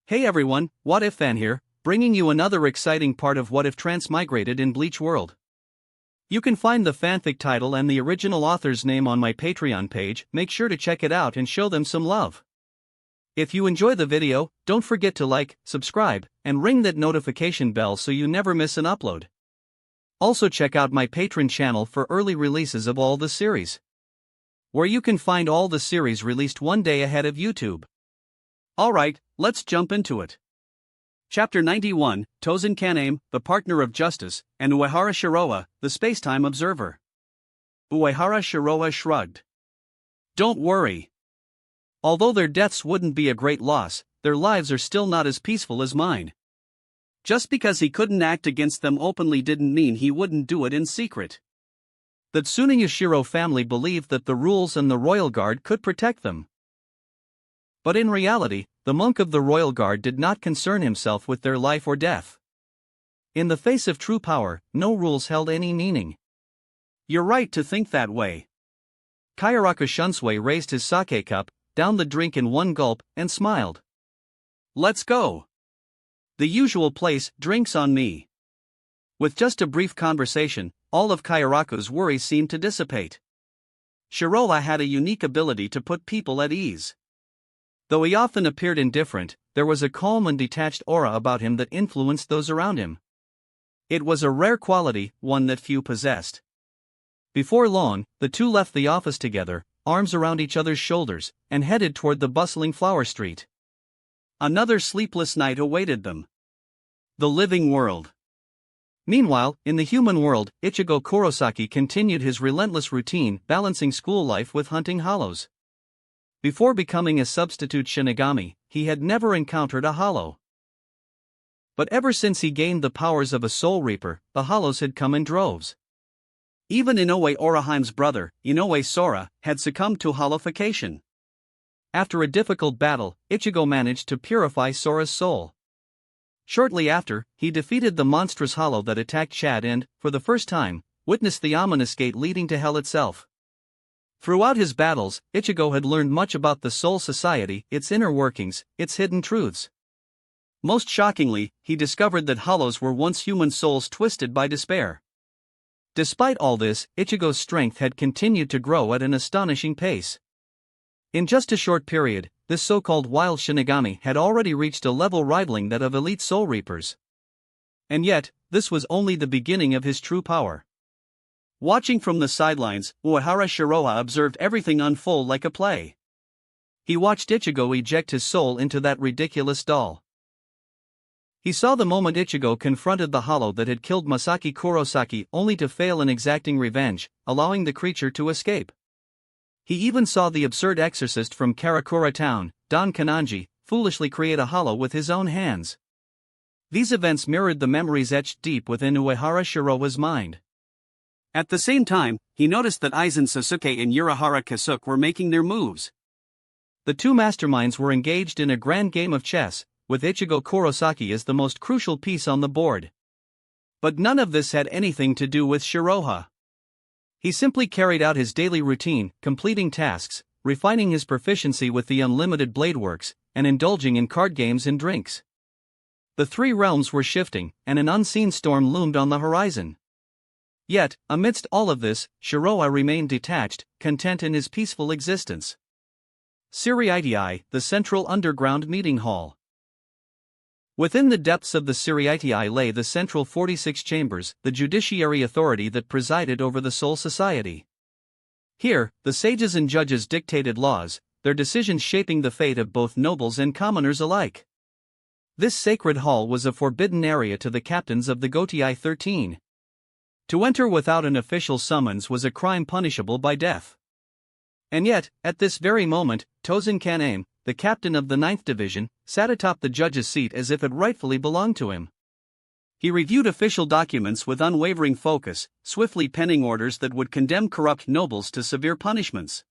Hey everyone, What If Fan here, bringing you another exciting part of What If Transmigrated in Bleach World. You can find the fanfic title and the original author's name on my Patreon page. Make sure to check it out and show them some love. If you enjoy the video, don't forget to like, subscribe, and ring that notification bell so you never miss an upload. Also check out my Patreon channel for early releases of all the series, where you can find all the series released one day ahead of YouTube. Alright, let's jump into it. Chapter 91, Tozen Kaname, the partner of justice, and Uehara Shiroa, the space-time observer. Uehara Shiroa shrugged. Don't worry. Although their deaths wouldn't be a great loss, their lives are still not as peaceful as mine. Just because he couldn't act against them openly didn't mean he wouldn't do it in secret. The Tsuneyashiro family believed that the rules and the royal guard could protect them. But in reality, the monk of the royal guard did not concern himself with their life or death. In the face of true power, no rules held any meaning. You're right to think that way. Kayaraka Shunsui raised his sake cup, downed the drink in one gulp, and smiled. Let's go. The usual place, drinks on me. With just a brief conversation, all of Kayaraku's worries seemed to dissipate. Shiroa had a unique ability to put people at ease. Though he often appeared indifferent, there was a calm and detached aura about him that influenced those around him. It was a rare quality, one that few possessed. Before long, the two left the office together, arms around each other's shoulders, and headed toward the bustling flower street. Another sleepless night awaited them. The living world. Meanwhile, in the human world, Ichigo Kurosaki continued his relentless routine, balancing school life with hunting hollows. Before becoming a substitute Shinigami, he had never encountered a hollow. But ever since he gained the powers of a Soul Reaper, the hollows had come in droves. Even Inoue Oraheim's brother, Inoue Sora, had succumbed to hollowification. After a difficult battle, Ichigo managed to purify Sora's soul. Shortly after, he defeated the monstrous hollow that attacked Chad and, for the first time, witnessed the ominous gate leading to hell itself. Throughout his battles, Ichigo had learned much about the Soul Society, its inner workings, its hidden truths. Most shockingly, he discovered that hollows were once human souls twisted by despair. Despite all this, Ichigo's strength had continued to grow at an astonishing pace. In just a short period, this so-called wild Shinigami had already reached a level rivaling that of elite Soul Reapers. And yet, this was only the beginning of his true power. Watching from the sidelines, Uehara Shiroa observed everything unfold like a play. He watched Ichigo eject his soul into that ridiculous doll. He saw the moment Ichigo confronted the hollow that had killed Masaki Kurosaki only to fail in exacting revenge, allowing the creature to escape. He even saw the absurd exorcist from Karakura Town, Don Kananji, foolishly create a hollow with his own hands. These events mirrored the memories etched deep within Uehara Shiroa's mind. At the same time, he noticed that Aizen Sasuke and Urahara Kasuke were making their moves. The two masterminds were engaged in a grand game of chess, with Ichigo Kurosaki as the most crucial piece on the board. But none of this had anything to do with Shiroha. He simply carried out his daily routine, completing tasks, refining his proficiency with the unlimited blade works, and indulging in card games and drinks. The three realms were shifting, and an unseen storm loomed on the horizon. Yet, amidst all of this, Shiroa remained detached, content in his peaceful existence. Siriitii, the central underground meeting hall. Within the depths of the Siriitii lay the central 46 chambers, the judiciary authority that presided over the Soul Society. Here, the sages and judges dictated laws, their decisions shaping the fate of both nobles and commoners alike. This sacred hall was a forbidden area to the captains of the Gotii 13. To enter without an official summons was a crime punishable by death. And yet, at this very moment, Tozen Kaname, the captain of the 9th Division, sat atop the judge's seat as if it rightfully belonged to him. He reviewed official documents with unwavering focus, swiftly penning orders that would condemn corrupt nobles to severe punishments.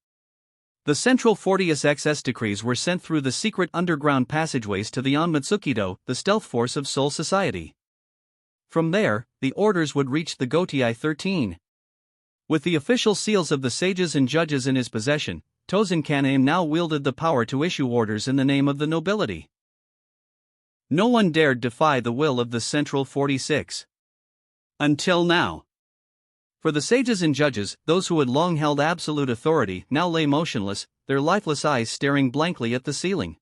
The central 40th XS decrees were sent through the secret underground passageways to the Onmatsukido, the stealth force of Soul Society. From there, the orders would reach the Gotii 13. With the official seals of the sages and judges in his possession, Tozen Kaname now wielded the power to issue orders in the name of the nobility. No one dared defy the will of the Central 46. Until now. For the sages and judges, those who had long held absolute authority now lay motionless, their lifeless eyes staring blankly at the ceiling.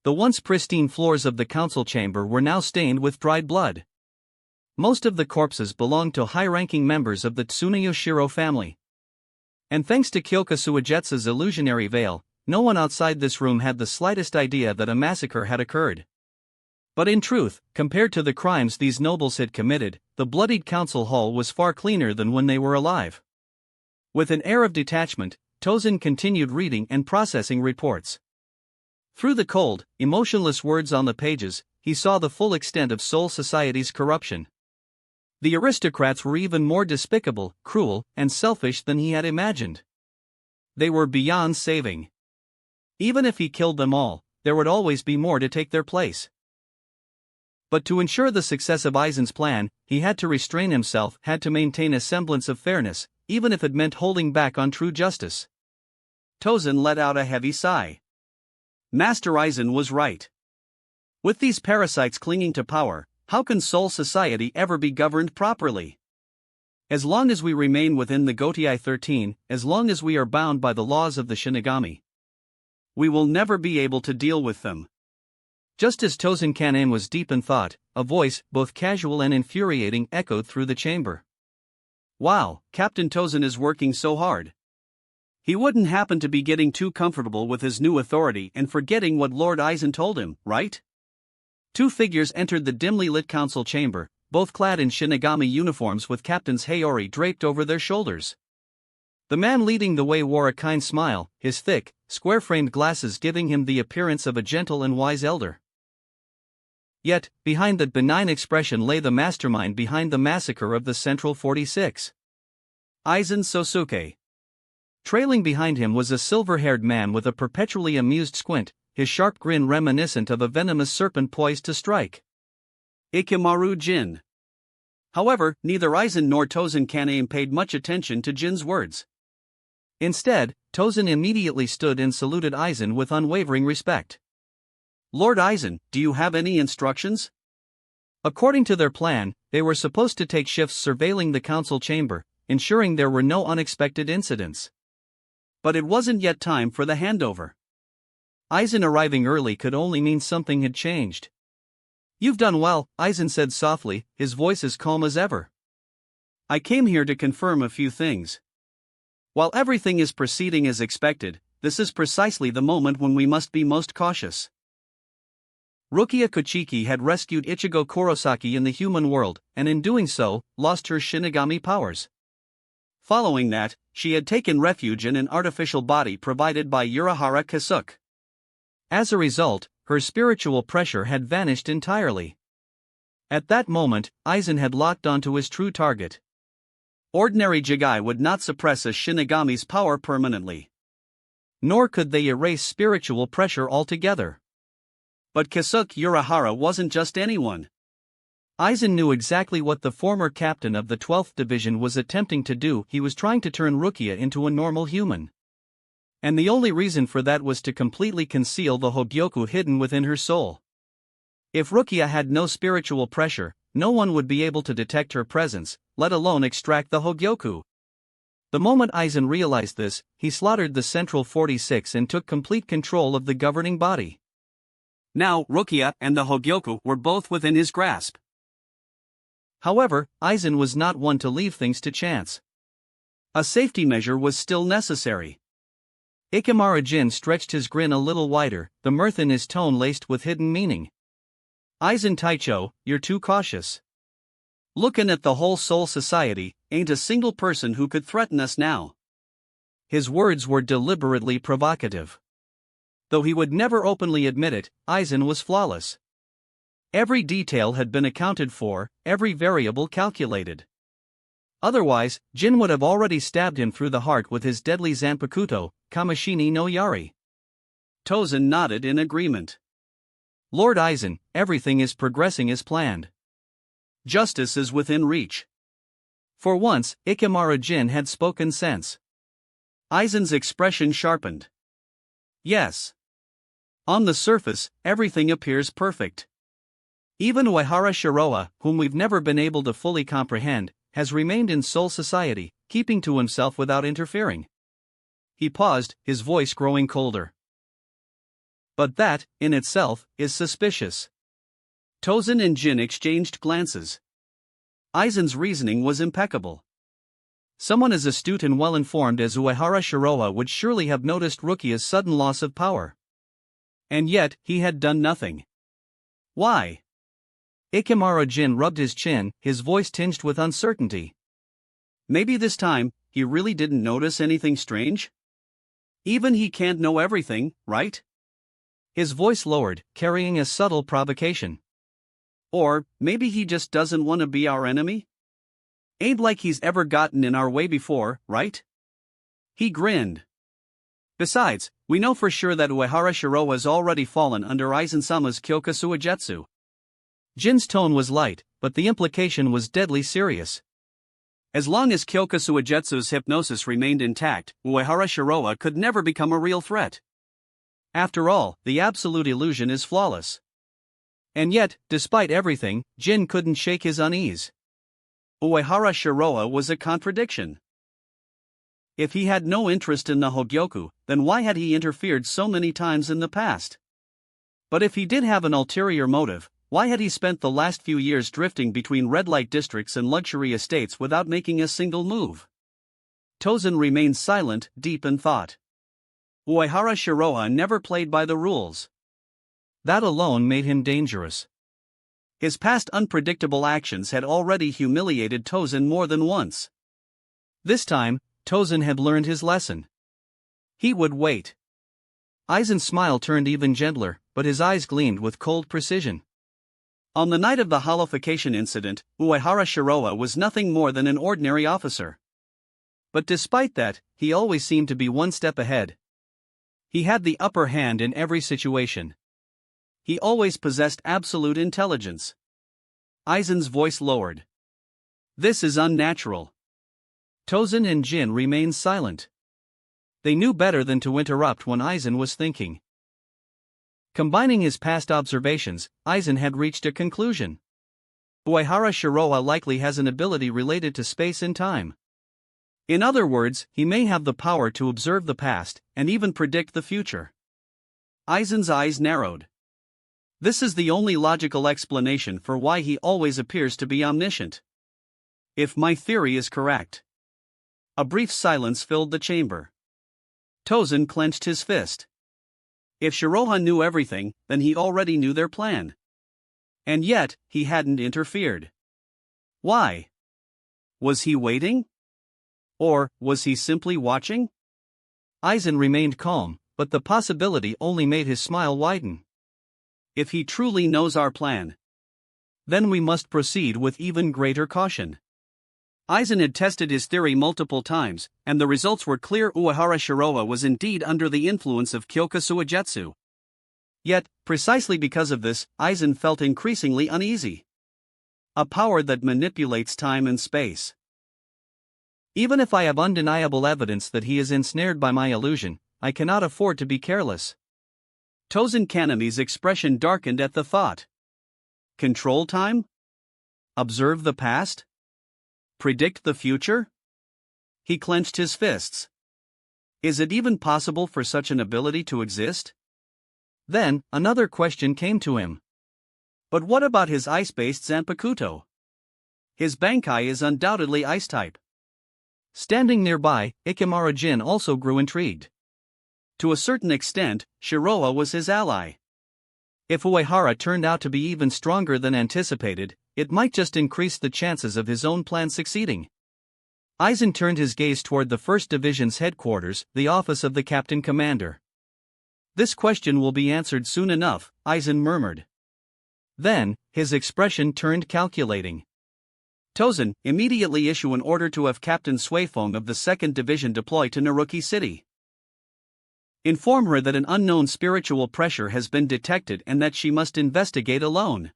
The once pristine floors of the council chamber were now stained with dried blood. Most of the corpses belonged to high-ranking members of the Tsunayoshiro family. And thanks to Kyoka Suigetsu's illusionary veil, no one outside this room had the slightest idea that a massacre had occurred. But in truth, compared to the crimes these nobles had committed, the bloodied council hall was far cleaner than when they were alive. With an air of detachment, Tozen continued reading and processing reports. Through the cold, emotionless words on the pages, he saw the full extent of Seoul society's corruption. The aristocrats were even more despicable, cruel, and selfish than he had imagined. They were beyond saving. Even if he killed them all, there would always be more to take their place. But to ensure the success of Aizen's plan, he had to restrain himself, had to maintain a semblance of fairness, even if it meant holding back on true justice. Tozen let out a heavy sigh. Master Aizen was right. With these parasites clinging to power, how can Seoul society ever be governed properly? As long as we remain within the Gotei 13, as long as we are bound by the laws of the Shinigami, we will never be able to deal with them. Just as Tozen Kanen was deep in thought, a voice, both casual and infuriating, echoed through the chamber. Wow, Captain Tozen is working so hard. He wouldn't happen to be getting too comfortable with his new authority and forgetting what Lord Aizen told him, right? Two figures entered the dimly lit council chamber, both clad in Shinigami uniforms with Captain's Hayori draped over their shoulders. The man leading the way wore a kind smile, his thick, square-framed glasses giving him the appearance of a gentle and wise elder. Yet, behind that benign expression lay the mastermind behind the massacre of the Central 46. Aizen Sosuke. Trailing behind him was a silver-haired man with a perpetually amused squint, his sharp grin reminiscent of a venomous serpent poised to strike. Ikemaru Jin. However, neither Aizen nor Tozen Kanen paid much attention to Jin's words. Instead, Tozen immediately stood and saluted Aizen with unwavering respect. Lord Aizen, do you have any instructions? According to their plan, they were supposed to take shifts surveilling the council chamber, ensuring there were no unexpected incidents. But it wasn't yet time for the handover. Aizen arriving early could only mean something had changed. You've done well, Aizen said softly, his voice as calm as ever. I came here to confirm a few things. While everything is proceeding as expected, this is precisely the moment when we must be most cautious. Rukia Kochiki had rescued Ichigo Kurosaki in the human world, and in doing so, lost her Shinigami powers. Following that, she had taken refuge in an artificial body provided by Urahara Kasuke. As a result, her spiritual pressure had vanished entirely. At that moment, Aizen had locked onto his true target. Ordinary Jigai would not suppress a Shinigami's power permanently. Nor could they erase spiritual pressure altogether. But Kasuke Urahara wasn't just anyone. Aizen knew exactly what the former captain of the 12th Division was attempting to do. He was trying to turn Rukia into a normal human. And the only reason for that was to completely conceal the Hogyoku hidden within her soul. If Rukia had no spiritual pressure, no one would be able to detect her presence, let alone extract the Hogyoku. The moment Aizen realized this, he slaughtered the Central 46 and took complete control of the governing body. Now, Rukia and the Hogyoku were both within his grasp. However, Aizen was not one to leave things to chance. A safety measure was still necessary. Ikemara Jin stretched his grin a little wider, the mirth in his tone laced with hidden meaning. Aizen Taicho, you're too cautious. Looking at the whole Seoul society, ain't a single person who could threaten us now. His words were deliberately provocative. Though he would never openly admit it, Aizen was flawless. Every detail had been accounted for, every variable calculated. Otherwise, Jin would have already stabbed him through the heart with his deadly Zanpakuto, Kamishini no Yari. Tozen nodded in agreement. Lord Aizen, everything is progressing as planned. Justice is within reach. For once, Ikemara Jin had spoken sense. Aizen's expression sharpened. Yes. On the surface, everything appears perfect. Even Uehara Shiroa, whom we've never been able to fully comprehend, has remained in Soul Society, keeping to himself without interfering. He paused, his voice growing colder. But that, in itself, is suspicious. Tozen and Jin exchanged glances. Aizen's reasoning was impeccable. Someone as astute and well-informed as Uehara Shiroa would surely have noticed Rukia's sudden loss of power. And yet, he had done nothing. Why? Ikemaro Jin rubbed his chin, his voice tinged with uncertainty. Maybe this time, he really didn't notice anything strange? Even he can't know everything, right? His voice lowered, carrying a subtle provocation. Or, maybe he just doesn't want to be our enemy? Ain't like he's ever gotten in our way before, right? He grinned. Besides, we know for sure that Uehara Shiroa has already fallen under Aizen-sama's Kyoka Suigetsu. Jin's tone was light, but the implication was deadly serious. As long as Kyoka Suigetsu's hypnosis remained intact, Uehara Shiroa could never become a real threat. After all, the absolute illusion is flawless. And yet, despite everything, Jin couldn't shake his unease. Uehara Shiroa was a contradiction. If he had no interest in the Hogyoku, then why had he interfered so many times in the past? But if he did have an ulterior motive, why had he spent the last few years drifting between red light districts and luxury estates without making a single move? Tozen remained silent, deep in thought. Uehara Shiroa never played by the rules. That alone made him dangerous. His past unpredictable actions had already humiliated Tozen more than once. This time, Tozen had learned his lesson. He would wait. Aizen's smile turned even gentler, but his eyes gleamed with cold precision. On the night of the holification incident, Uehara Shiroa was nothing more than an ordinary officer. But despite that, he always seemed to be one step ahead. He had the upper hand in every situation. He always possessed absolute intelligence. Aizen's voice lowered. This is unnatural. Tozen and Jin remained silent. They knew better than to interrupt when Aizen was thinking. Combining his past observations, Aizen had reached a conclusion. Uehara Shiroa likely has an ability related to space and time. In other words, he may have the power to observe the past, and even predict the future. Aizen's eyes narrowed. This is the only logical explanation for why he always appears to be omniscient. If my theory is correct. A brief silence filled the chamber. Tozen clenched his fist. If Shiroha knew everything, then he already knew their plan. And yet, he hadn't interfered. Why? Was he waiting? Or, was he simply watching? Aizen remained calm, but the possibility only made his smile widen. If he truly knows our plan, then we must proceed with even greater caution. Aizen had tested his theory multiple times, and the results were clear. Uehara Shiroa was indeed under the influence of Kyoka Suigetsu. Yet, precisely because of this, Aizen felt increasingly uneasy. A power that manipulates time and space. Even if I have undeniable evidence that he is ensnared by my illusion, I cannot afford to be careless. Tozen Kanami's expression darkened at the thought. Control time? Observe the past? Predict the future? He clenched his fists. Is it even possible for such an ability to exist? Then, another question came to him. But what about his ice-based Zanpakuto? His Bankai is undoubtedly ice-type. Standing nearby, Ikemaro Jin also grew intrigued. To a certain extent, Shiroa was his ally. If Uehara turned out to be even stronger than anticipated, it might just increase the chances of his own plan succeeding. Aizen turned his gaze toward the 1st Division's headquarters, the office of the Captain Commander. This question will be answered soon enough, Aizen murmured. Then, his expression turned calculating. Tozen, immediately issue an order to have Captain Suifeng of the 2nd Division deploy to Naruki City. Inform her that an unknown spiritual pressure has been detected and that she must investigate alone.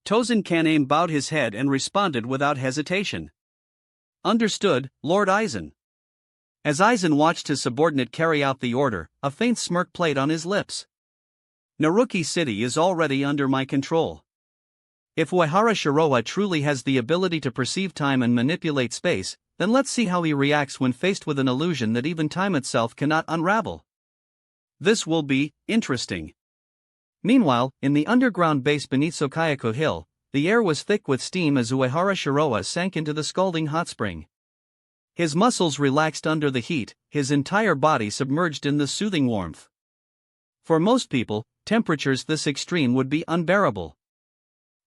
Tozen Kaname bowed his head and responded without hesitation. Understood, Lord Aizen. As Aizen watched his subordinate carry out the order, a faint smirk played on his lips. Naruki City is already under my control. If Uehara Shiroa truly has the ability to perceive time and manipulate space, then let's see how he reacts when faced with an illusion that even time itself cannot unravel. This will be interesting. Meanwhile, in the underground base beneath Sokayako Hill, the air was thick with steam as Uehara Shiroa sank into the scalding hot spring. His muscles relaxed under the heat, his entire body submerged in the soothing warmth. For most people, temperatures this extreme would be unbearable.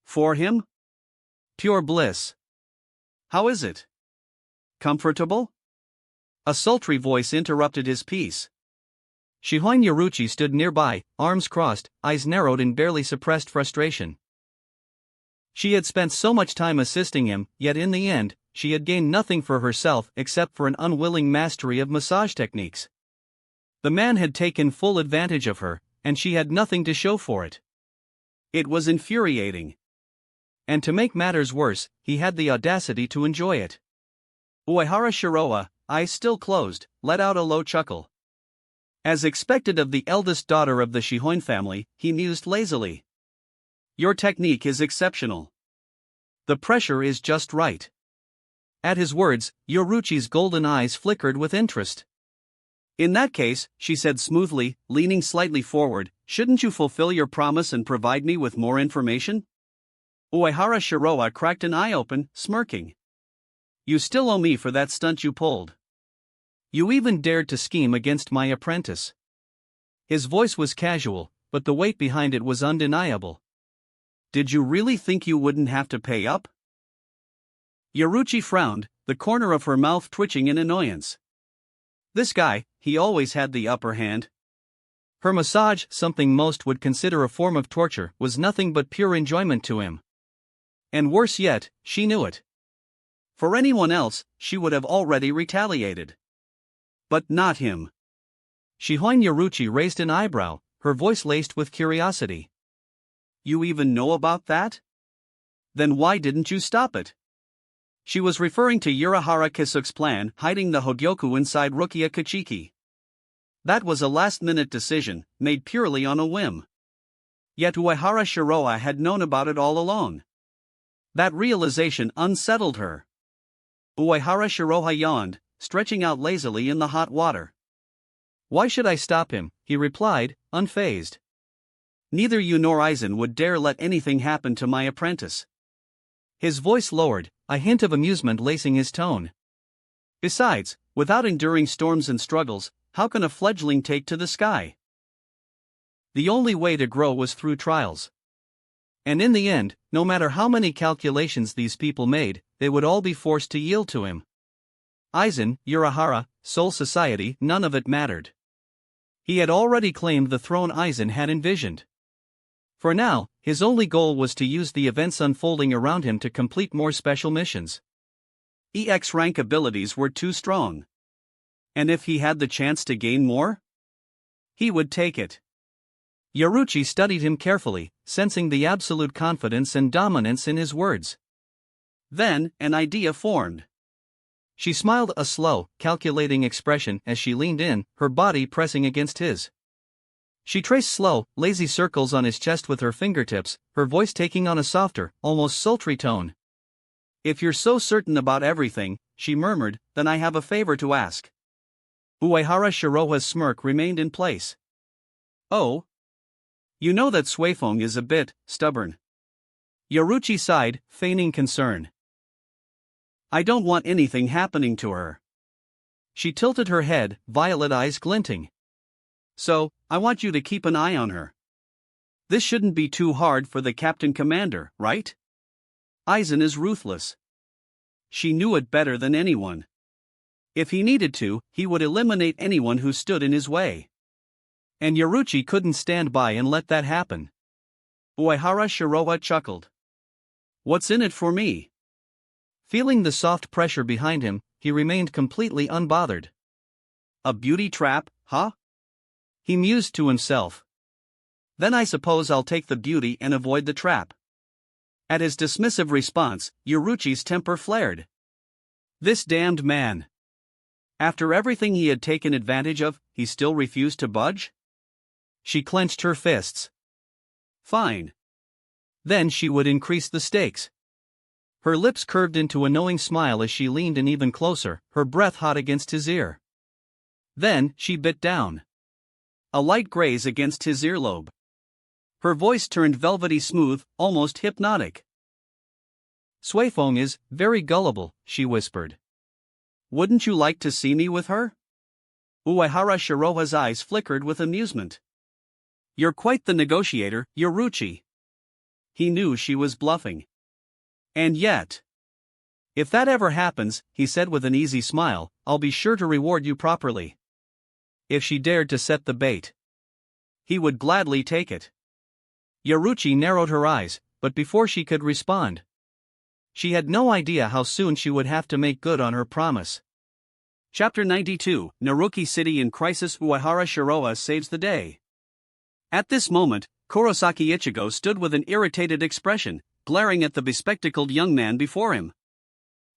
For him? Pure bliss. How is it? Comfortable? A sultry voice interrupted his peace. Shihoin Yoruchi stood nearby, arms crossed, eyes narrowed in barely suppressed frustration. She had spent so much time assisting him, yet in the end, she had gained nothing for herself except for an unwilling mastery of massage techniques. The man had taken full advantage of her, and she had nothing to show for it. It was infuriating. And to make matters worse, he had the audacity to enjoy it. Uehara Shiroa, eyes still closed, let out a low chuckle. As expected of the eldest daughter of the Shihoin family, he mused lazily. Your technique is exceptional. The pressure is just right. At his words, Yoruchi's golden eyes flickered with interest. In that case, she said smoothly, leaning slightly forward, shouldn't you fulfill your promise and provide me with more information? Uehara Shiroa cracked an eye open, smirking. You still owe me for that stunt you pulled. You even dared to scheme against my apprentice. His voice was casual, but the weight behind it was undeniable. Did you really think you wouldn't have to pay up? Yoruchi frowned, the corner of her mouth twitching in annoyance. This guy, he always had the upper hand. Her massage, something most would consider a form of torture, was nothing but pure enjoyment to him. And worse yet, she knew it. For anyone else, she would have already retaliated. But not him. Shihoin Yoruchi raised an eyebrow, her voice laced with curiosity. You even know about that? Then why didn't you stop it? She was referring to Urahara Kisuk's plan, hiding the Hogyoku inside Rukia Kachiki. That was a last-minute decision, made purely on a whim. Yet Uehara Shiroa had known about it all along. That realization unsettled her. Uehara Shiroa yawned, stretching out lazily in the hot water. Why should I stop him? He replied, unfazed. Neither you nor Aizen would dare let anything happen to my apprentice. His voice lowered, a hint of amusement lacing his tone. Besides, without enduring storms and struggles, how can a fledgling take to the sky? The only way to grow was through trials. And in the end, no matter how many calculations these people made, they would all be forced to yield to him. Aizen, Urahara, Soul Society, none of it mattered. He had already claimed the throne Aizen had envisioned. For now, his only goal was to use the events unfolding around him to complete more special missions. EX rank abilities were too strong. And if he had the chance to gain more? He would take it. Yoruchi studied him carefully, sensing the absolute confidence and dominance in his words. Then, an idea formed. She smiled a slow, calculating expression as she leaned in, her body pressing against his. She traced slow, lazy circles on his chest with her fingertips, her voice taking on a softer, almost sultry tone. If you're so certain about everything, she murmured, then I have a favor to ask. Uehara Shiroa's smirk remained in place. Oh? You know that Suifeng is a bit stubborn. Yoruchi sighed, feigning concern. I don't want anything happening to her. She tilted her head, violet eyes glinting. So, I want you to keep an eye on her. This shouldn't be too hard for the Captain Commander, right? Aizen is ruthless. She knew it better than anyone. If he needed to, he would eliminate anyone who stood in his way. And Yoruchi couldn't stand by and let that happen. Uehara Shiroa chuckled. What's in it for me? Feeling the soft pressure behind him, he remained completely unbothered. A beauty trap, huh? He mused to himself. Then I suppose I'll take the beauty and avoid the trap. At his dismissive response, Yoruchi's temper flared. This damned man. After everything he had taken advantage of, he still refused to budge? She clenched her fists. Fine. Then she would increase the stakes. Her lips curved into a knowing smile as she leaned in even closer, her breath hot against his ear. Then, she bit down. A light graze against his earlobe. Her voice turned velvety smooth, almost hypnotic. Suifeng is very gullible, she whispered. Wouldn't you like to see me with her? Uehara Shiroha's eyes flickered with amusement. You're quite the negotiator, Yoruchi. He knew she was bluffing. And yet. If that ever happens, he said with an easy smile, I'll be sure to reward you properly. If she dared to set the bait, he would gladly take it. Yoruchi narrowed her eyes, but before she could respond, she had no idea how soon she would have to make good on her promise. Chapter 92, Naruki City in Crisis. Uehara Shiroha saves the day. At this moment, Kurosaki Ichigo stood with an irritated expression, glaring at the bespectacled young man before him.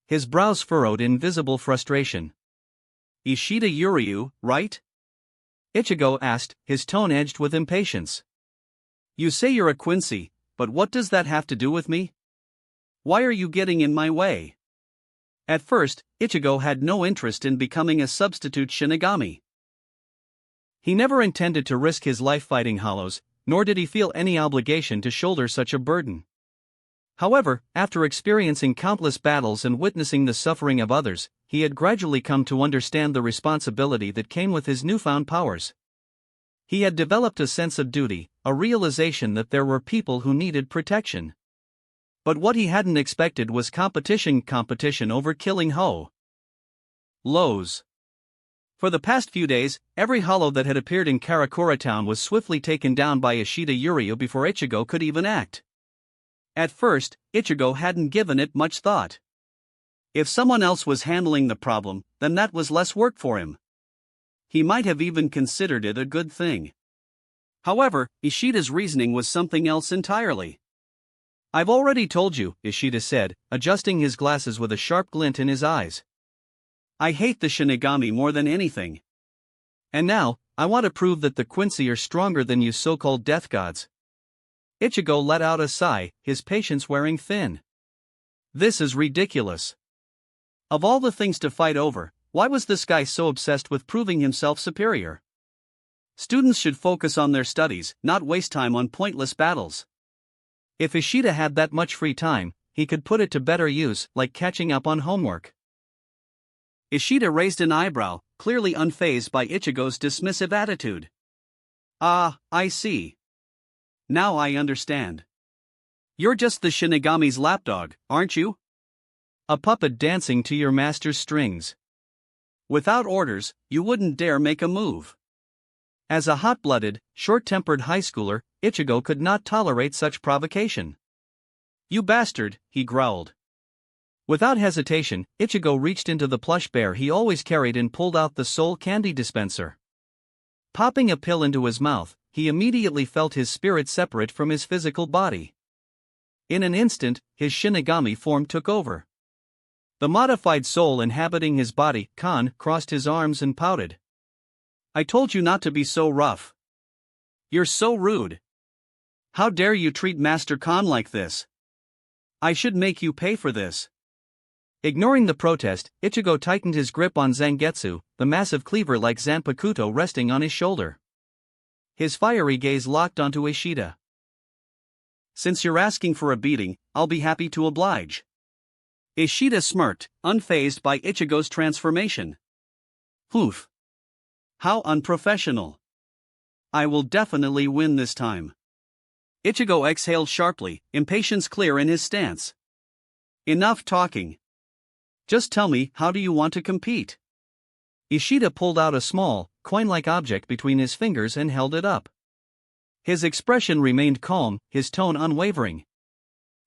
His brows furrowed in visible frustration. Ishida Yuryu, right? Ichigo asked, his tone edged with impatience. You say you're a Quincy, but what does that have to do with me? Why are you getting in my way? At first, Ichigo had no interest in becoming a substitute Shinigami. He never intended to risk his life fighting hollows, nor did he feel any obligation to shoulder such a burden. However, after experiencing countless battles and witnessing the suffering of others, he had gradually come to understand the responsibility that came with his newfound powers. He had developed a sense of duty, a realization that there were people who needed protection. But what he hadn't expected was competition over killing Lows. For the past few days, every hollow that had appeared in Karakura town was swiftly taken down by Ishida Yuryu before Ichigo could even act. At first, Ichigo hadn't given it much thought. If someone else was handling the problem, then that was less work for him. He might have even considered it a good thing. However, Ishida's reasoning was something else entirely. I've already told you, Ishida said, adjusting his glasses with a sharp glint in his eyes. I hate the Shinigami more than anything. And now, I want to prove that the Quincy are stronger than you so-called death gods. Ichigo let out a sigh, his patience wearing thin. This is ridiculous. Of all the things to fight over, why was this guy so obsessed with proving himself superior? Students should focus on their studies, not waste time on pointless battles. If Ishida had that much free time, he could put it to better use, like catching up on homework. Ishida raised an eyebrow, clearly unfazed by Ichigo's dismissive attitude. Ah, I see. Now I understand. You're just the Shinigami's lapdog, aren't you? A puppet dancing to your master's strings. Without orders, you wouldn't dare make a move. As a hot-blooded, short-tempered high schooler, Ichigo could not tolerate such provocation. You bastard, he growled. Without hesitation, Ichigo reached into the plush bear he always carried and pulled out the soul candy dispenser. Popping a pill into his mouth, he immediately felt his spirit separate from his physical body. In an instant, his Shinigami form took over. The modified soul inhabiting his body, Khan, crossed his arms and pouted. I told you not to be so rough. You're so rude. How dare you treat Master Khan like this? I should make you pay for this. Ignoring the protest, Ichigo tightened his grip on Zangetsu, the massive cleaver like Zanpakuto resting on his shoulder. His fiery gaze locked onto Ishida. Since you're asking for a beating, I'll be happy to oblige. Ishida smirked, unfazed by Ichigo's transformation. Oof. How unprofessional. I will definitely win this time. Ichigo exhaled sharply, impatience clear in his stance. Enough talking. Just tell me, how do you want to compete? Ishida pulled out a small, coin-like object between his fingers and held it up. His expression remained calm, his tone unwavering.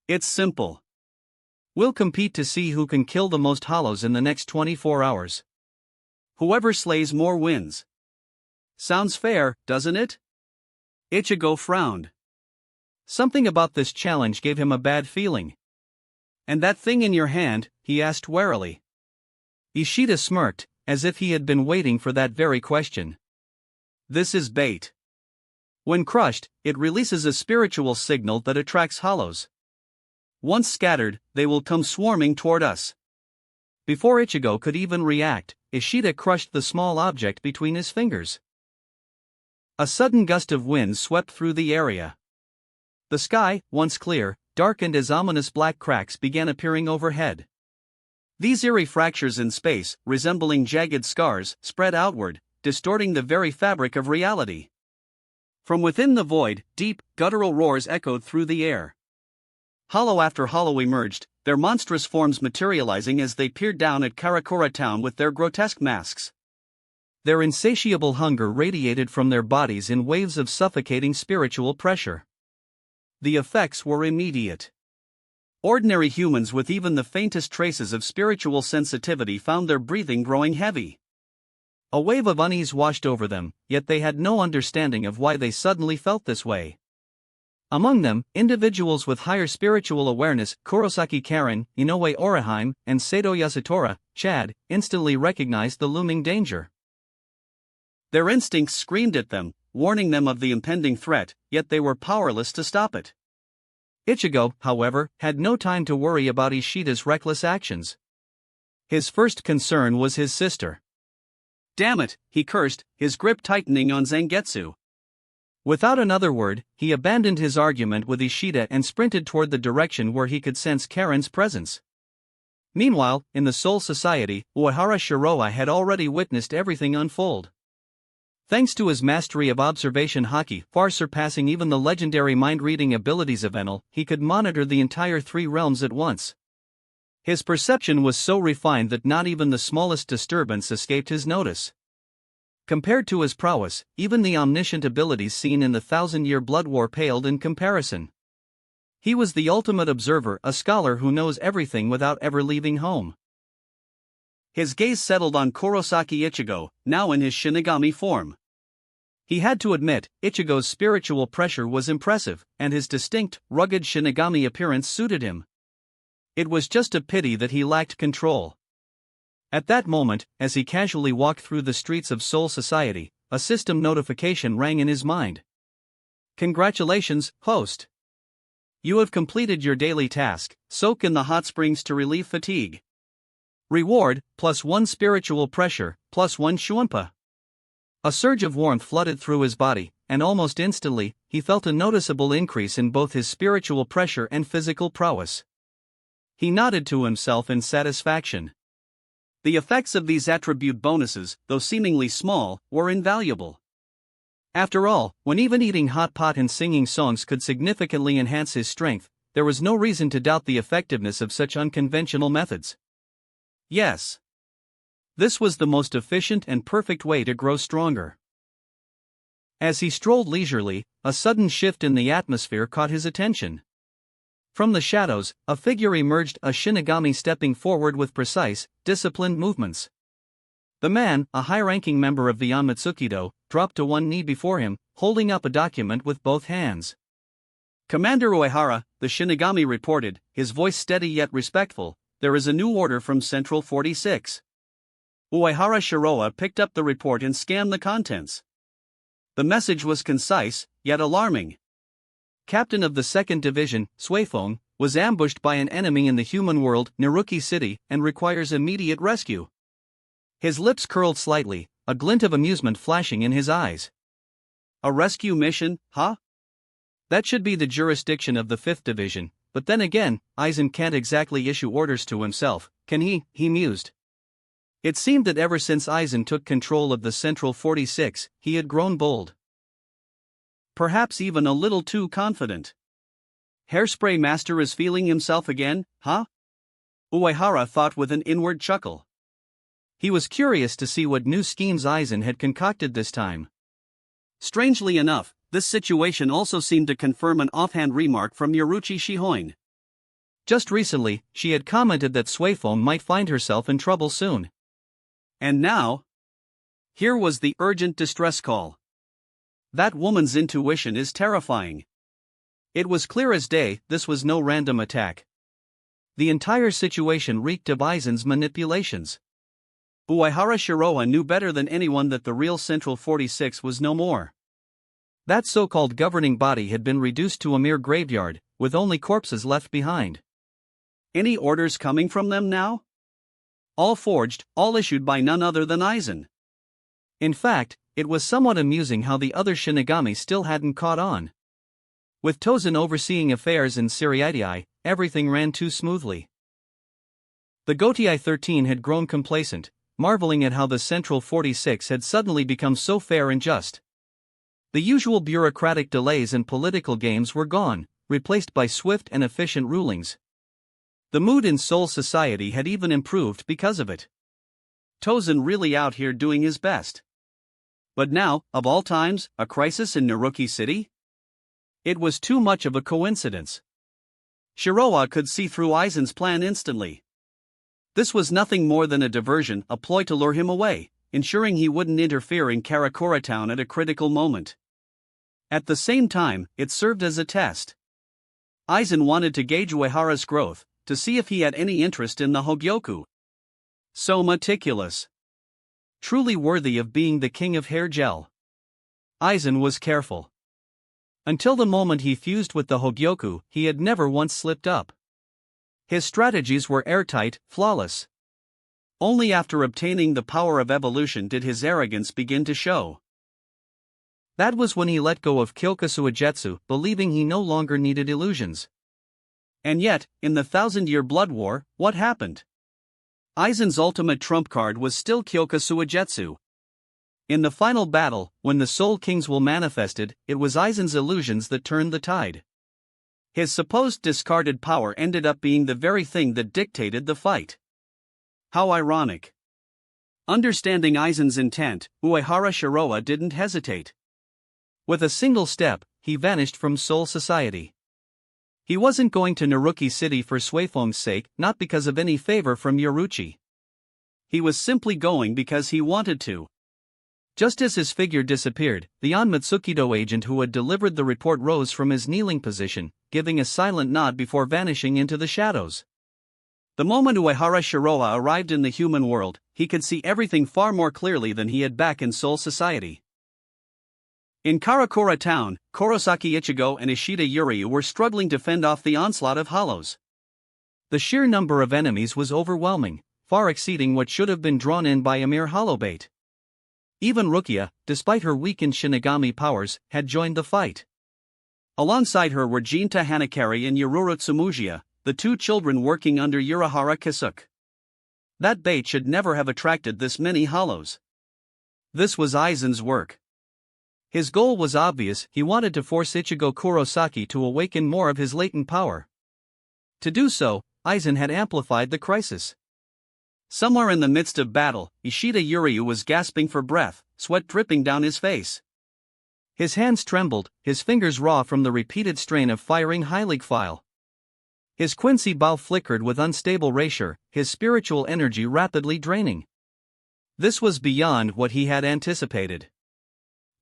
It's simple. We'll compete to see who can kill the most hollows in the next 24 hours. Whoever slays more wins. Sounds fair, doesn't it? Ichigo frowned. Something about this challenge gave him a bad feeling. And that thing in your hand? He asked warily. Ishida smirked, as if he had been waiting for that very question. This is bait. When crushed, it releases a spiritual signal that attracts hollows. Once scattered, they will come swarming toward us. Before Ichigo could even react, Ishida crushed the small object between his fingers. A sudden gust of wind swept through the area. The sky, once clear, darkened as ominous black cracks began appearing overhead. These eerie fractures in space, resembling jagged scars, spread outward, distorting the very fabric of reality. From within the void, deep, guttural roars echoed through the air. Hollow after hollow emerged, their monstrous forms materializing as they peered down at Karakura town with their grotesque masks. Their insatiable hunger radiated from their bodies in waves of suffocating spiritual pressure. The effects were immediate. Ordinary humans with even the faintest traces of spiritual sensitivity found their breathing growing heavy. A wave of unease washed over them, yet they had no understanding of why they suddenly felt this way. Among them, individuals with higher spiritual awareness, Kurosaki Karen, Inoue Orihime, and Sato Yasutora, Chad, instantly recognized the looming danger. Their instincts screamed at them, warning them of the impending threat, yet they were powerless to stop it. Ichigo, however, had no time to worry about Ishida's reckless actions. His first concern was his sister. Damn it, he cursed, his grip tightening on Zangetsu. Without another word, he abandoned his argument with Ishida and sprinted toward the direction where he could sense Karen's presence. Meanwhile, in the Soul Society, Uehara Shiroa had already witnessed everything unfold. Thanks to his mastery of observation haki, far surpassing even the legendary mind-reading abilities of Enel, he could monitor the entire three realms at once. His perception was so refined that not even the smallest disturbance escaped his notice. Compared to his prowess, even the omniscient abilities seen in the thousand-year blood war paled in comparison. He was the ultimate observer, a scholar who knows everything without ever leaving home. His gaze settled on Kurosaki Ichigo, now in his Shinigami form. He had to admit, Ichigo's spiritual pressure was impressive, and his distinct, rugged Shinigami appearance suited him. It was just a pity that he lacked control. At that moment, as he casually walked through the streets of Soul Society, a system notification rang in his mind. Congratulations, host! You have completed your daily task, soak in the hot springs to relieve fatigue. Reward, +1 spiritual pressure, +1 Shuumpa. A surge of warmth flooded through his body, and almost instantly, he felt a noticeable increase in both his spiritual pressure and physical prowess. He nodded to himself in satisfaction. The effects of these attribute bonuses, though seemingly small, were invaluable. After all, when even eating hot pot and singing songs could significantly enhance his strength, there was no reason to doubt the effectiveness of such unconventional methods. Yes. This was the most efficient and perfect way to grow stronger. As he strolled leisurely, a sudden shift in the atmosphere caught his attention. From the shadows, a figure emerged, a Shinigami stepping forward with precise, disciplined movements. The man, a high-ranking member of the Anmatsukido, dropped to one knee before him, holding up a document with both hands. Commander Uehara, the Shinigami reported, his voice steady yet respectful, there is a new order from Central 46. Uehara Shiroa picked up the report and scanned the contents. The message was concise, yet alarming. Captain of the 2nd Division, Suifeng, was ambushed by an enemy in the human world, Naruki City, and requires immediate rescue. His lips curled slightly, a glint of amusement flashing in his eyes. A rescue mission, huh? That should be the jurisdiction of the 5th Division, but then again, Aizen can't exactly issue orders to himself, can he? He mused. It seemed that ever since Aizen took control of the Central 46, he had grown bold. Perhaps even a little too confident. Hairspray Master is feeling himself again, huh? Uehara thought with an inward chuckle. He was curious to see what new schemes Aizen had concocted this time. Strangely enough, this situation also seemed to confirm an offhand remark from Yoruchi Shihoin. Just recently, she had commented that Suifeng might find herself in trouble soon. And now? Here was the urgent distress call. That woman's intuition is terrifying. It was clear as day, this was no random attack. The entire situation reeked of Aizen's manipulations. Uehara Shiroa knew better than anyone that the real Central 46 was no more. That so-called governing body had been reduced to a mere graveyard, with only corpses left behind. Any orders coming from them now? All forged, all issued by none other than Aizen. In fact, it was somewhat amusing how the other Shinigami still hadn't caught on. With Tozen overseeing affairs in Seriitii, everything ran too smoothly. The Gotei 13 had grown complacent, marveling at how the Central 46 had suddenly become so fair and just. The usual bureaucratic delays and political games were gone, replaced by swift and efficient rulings. The mood in Seoul society had even improved because of it. Tozen really out here doing his best. But now, of all times, a crisis in Naruki City? It was too much of a coincidence. Shiroa could see through Aizen's plan instantly. This was nothing more than a diversion, a ploy to lure him away, ensuring he wouldn't interfere in Karakura town at a critical moment. At the same time, it served as a test. Aizen wanted to gauge Uehara's growth, to see if he had any interest in the Hogyoku. So meticulous. Truly worthy of being the king of hair gel. Aizen was careful. Until the moment he fused with the Hogyoku, he had never once slipped up. His strategies were airtight, flawless. Only after obtaining the power of evolution did his arrogance begin to show. That was when he let go of Kyokusuijetsu, believing he no longer needed illusions. And yet, in the 1,000-year blood war, what happened? Aizen's ultimate trump card was still Kyokusuijetsu. In the final battle, when the Soul King's will manifested, it was Aizen's illusions that turned the tide. His supposed discarded power ended up being the very thing that dictated the fight. How ironic. Understanding Aizen's intent, Uehara Shiroa didn't hesitate. With a single step, he vanished from Seoul society. He wasn't going to Naruki City for Suifeng's sake, not because of any favor from Yoruichi. He was simply going because he wanted to. Just as his figure disappeared, the Onmitsukido agent who had delivered the report rose from his kneeling position, giving a silent nod before vanishing into the shadows. The moment Uehara Shiroa arrived in the human world, he could see everything far more clearly than he had back in Seoul society. In Karakura town, Kurosaki Ichigo and Ishida Yuryu were struggling to fend off the onslaught of hollows. The sheer number of enemies was overwhelming, far exceeding what should have been drawn in by a mere hollow bait. Even Rukia, despite her weakened Shinigami powers, had joined the fight. Alongside her were Jinta Hanakari and Yoruru Tsumugia, the two children working under Urahara Kisuke. That bait should never have attracted this many hollows. This was Aizen's work. His goal was obvious, he wanted to force Ichigo Kurosaki to awaken more of his latent power. To do so, Aizen had amplified the crisis. Somewhere in the midst of battle, Ishida Yuryu was gasping for breath, sweat dripping down his face. His hands trembled, his fingers raw from the repeated strain of firing High League file. His Quincy bow flickered with unstable erasure, his spiritual energy rapidly draining. This was beyond what he had anticipated.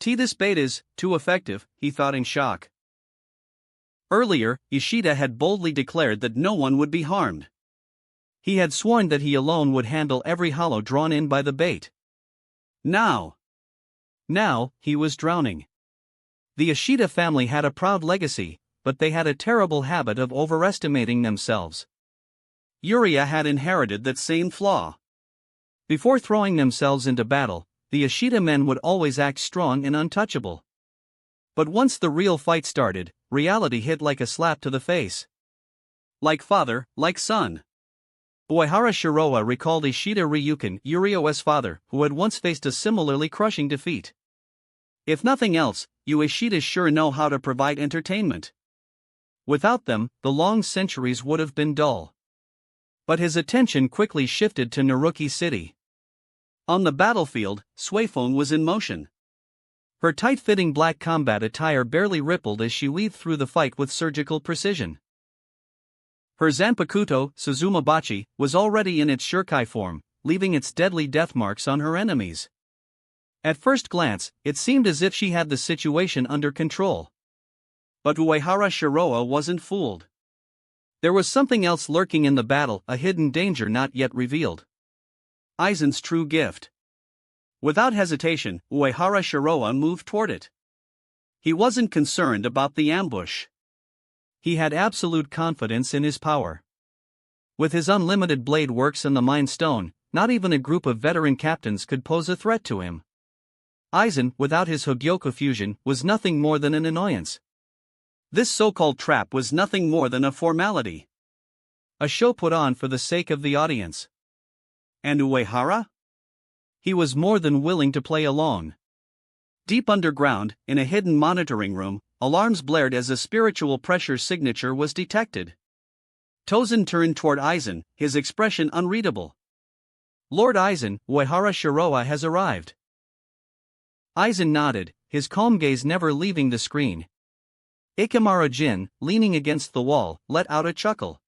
This bait is too effective, he thought in shock. Earlier, Ishida had boldly declared that no one would be harmed. He had sworn that he alone would handle every hollow drawn in by the bait. Now, he was drowning. The Ishida family had a proud legacy, but they had a terrible habit of overestimating themselves. Yuria had inherited that same flaw. Before throwing themselves into battle, the Ishida men would always act strong and untouchable. But once the real fight started, reality hit like a slap to the face. Like father, like son. Uehara Shiroa recalled Ishida Ryukin, Yurio's father, who had once faced a similarly crushing defeat. If nothing else, you Ishidas sure know how to provide entertainment. Without them, the long centuries would have been dull. But his attention quickly shifted to Naruki City. On the battlefield, Suifeng was in motion. Her tight-fitting black combat attire barely rippled as she weaved through the fight with surgical precision. Her Zanpakuto, Suzumabachi, was already in its Shurkai form, leaving its deadly death marks on her enemies. At first glance, it seemed as if she had the situation under control. But Uehara Shiroa wasn't fooled. There was something else lurking in the battle, a hidden danger not yet revealed. Aizen's true gift. Without hesitation, Uehara Shiroa moved toward it. He wasn't concerned about the ambush. He had absolute confidence in his power. With his unlimited blade works and the Mind Stone, not even a group of veteran captains could pose a threat to him. Aizen, without his Hogyoku fusion, was nothing more than an annoyance. This so-called trap was nothing more than a formality. A show put on for the sake of the audience. And Uehara? He was more than willing to play along. Deep underground, in a hidden monitoring room, alarms blared as a spiritual pressure signature was detected. Tozen turned toward Aizen, his expression unreadable. Lord Aizen, Uehara Shiroa has arrived. Aizen nodded, his calm gaze never leaving the screen. Ikemara Jin, leaning against the wall, let out a chuckle.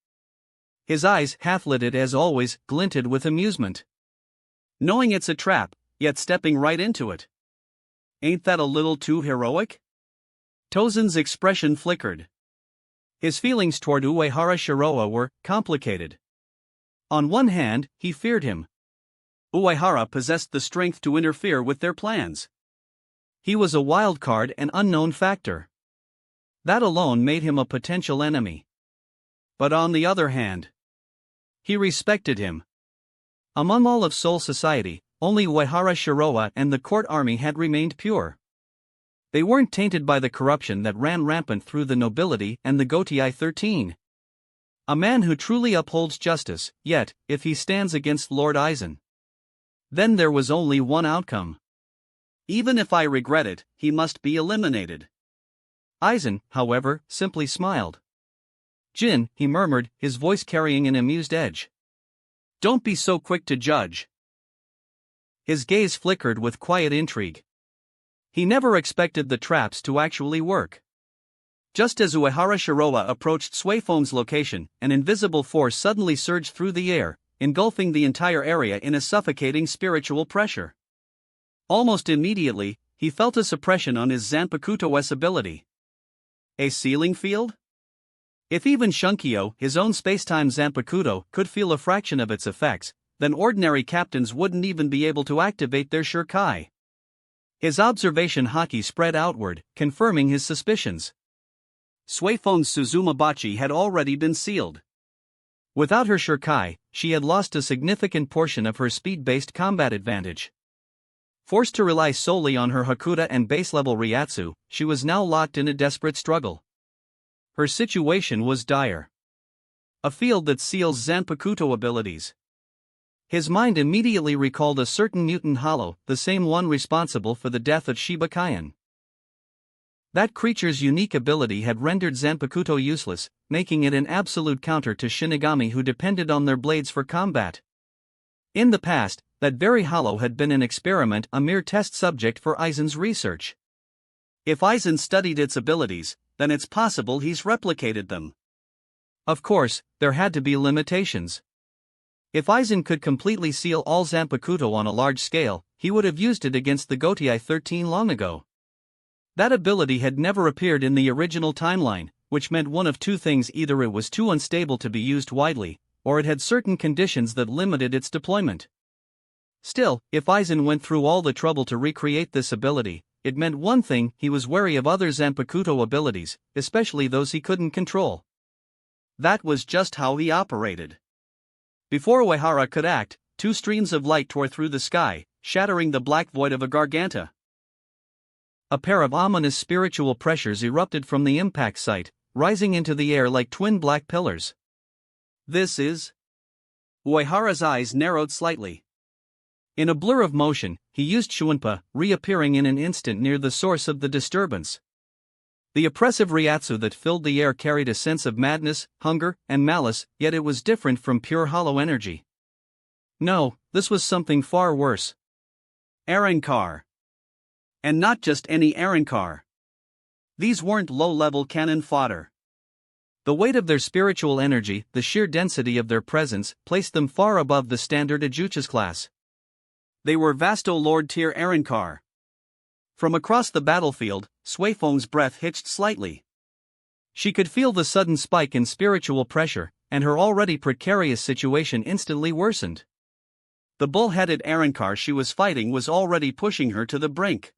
His eyes, half-lidded as always, glinted with amusement. Knowing it's a trap, yet stepping right into it. Ain't that a little too heroic? Tozen's expression flickered. His feelings toward Uehara Shiroa were complicated. On one hand, he feared him. Uehara possessed the strength to interfere with their plans. He was a wild card and unknown factor. That alone made him a potential enemy. But on the other hand, he respected him. Among all of Soul Society, only Uehara Shiroa and the court army had remained pure. They weren't tainted by the corruption that ran rampant through the nobility and the Gotei 13. A man who truly upholds justice, yet, if he stands against Lord Aizen, then there was only one outcome. Even if I regret it, he must be eliminated. Aizen, however, simply smiled. Jin, he murmured, his voice carrying an amused edge. Don't be so quick to judge. His gaze flickered with quiet intrigue. He never expected the traps to actually work. Just as Uehara Shiroa approached Suifeng's location, an invisible force suddenly surged through the air, engulfing the entire area in a suffocating spiritual pressure. Almost immediately, he felt a suppression on his Zanpakuto's ability. A sealing field? If even Shunkyo, his own spacetime Zanpakuto, could feel a fraction of its effects, then ordinary captains wouldn't even be able to activate their Shurkai. His observation haki spread outward, confirming his suspicions. Suifeng's Suzumabachi had already been sealed. Without her Shurkai, she had lost a significant portion of her speed-based combat advantage. Forced to rely solely on her Hakuda and base-level Ryatsu, she was now locked in a desperate struggle. Her situation was dire. A field that seals Zanpakuto abilities. His mind immediately recalled a certain mutant hollow, the same one responsible for the death of Shiba Kaien. That creature's unique ability had rendered Zanpakuto useless, making it an absolute counter to Shinigami who depended on their blades for combat. In the past, that very hollow had been an experiment, a mere test subject for Aizen's research. If Aizen studied its abilities, then it's possible he's replicated them. Of course, there had to be limitations. If Aizen could completely seal all Zanpakuto on a large scale, he would have used it against the Gotei 13 long ago. That ability had never appeared in the original timeline, which meant one of two things: either it was too unstable to be used widely, or it had certain conditions that limited its deployment. Still, if Aizen went through all the trouble to recreate this ability, it meant one thing: he was wary of other Zanpakuto abilities, especially those he couldn't control. That was just how he operated. Before Uehara could act, two streams of light tore through the sky, shattering the black void of a Garganta. A pair of ominous spiritual pressures erupted from the impact site, rising into the air like twin black pillars. This is... Uehara's eyes narrowed slightly. In a blur of motion, he used Shuinpa, reappearing in an instant near the source of the disturbance. The oppressive Ryatsu that filled the air carried a sense of madness, hunger, and malice, yet it was different from pure hollow energy. No, this was something far worse. Arankar. And not just any Arankar. These weren't low-level cannon fodder. The weight of their spiritual energy, the sheer density of their presence, placed them far above the standard Ajuchas class. They were Vasto Lord tier Arankar. From across the battlefield, Suifeng's breath hitched slightly. She could feel the sudden spike in spiritual pressure, and her already precarious situation instantly worsened. The bull-headed Arankar she was fighting was already pushing her to the brink.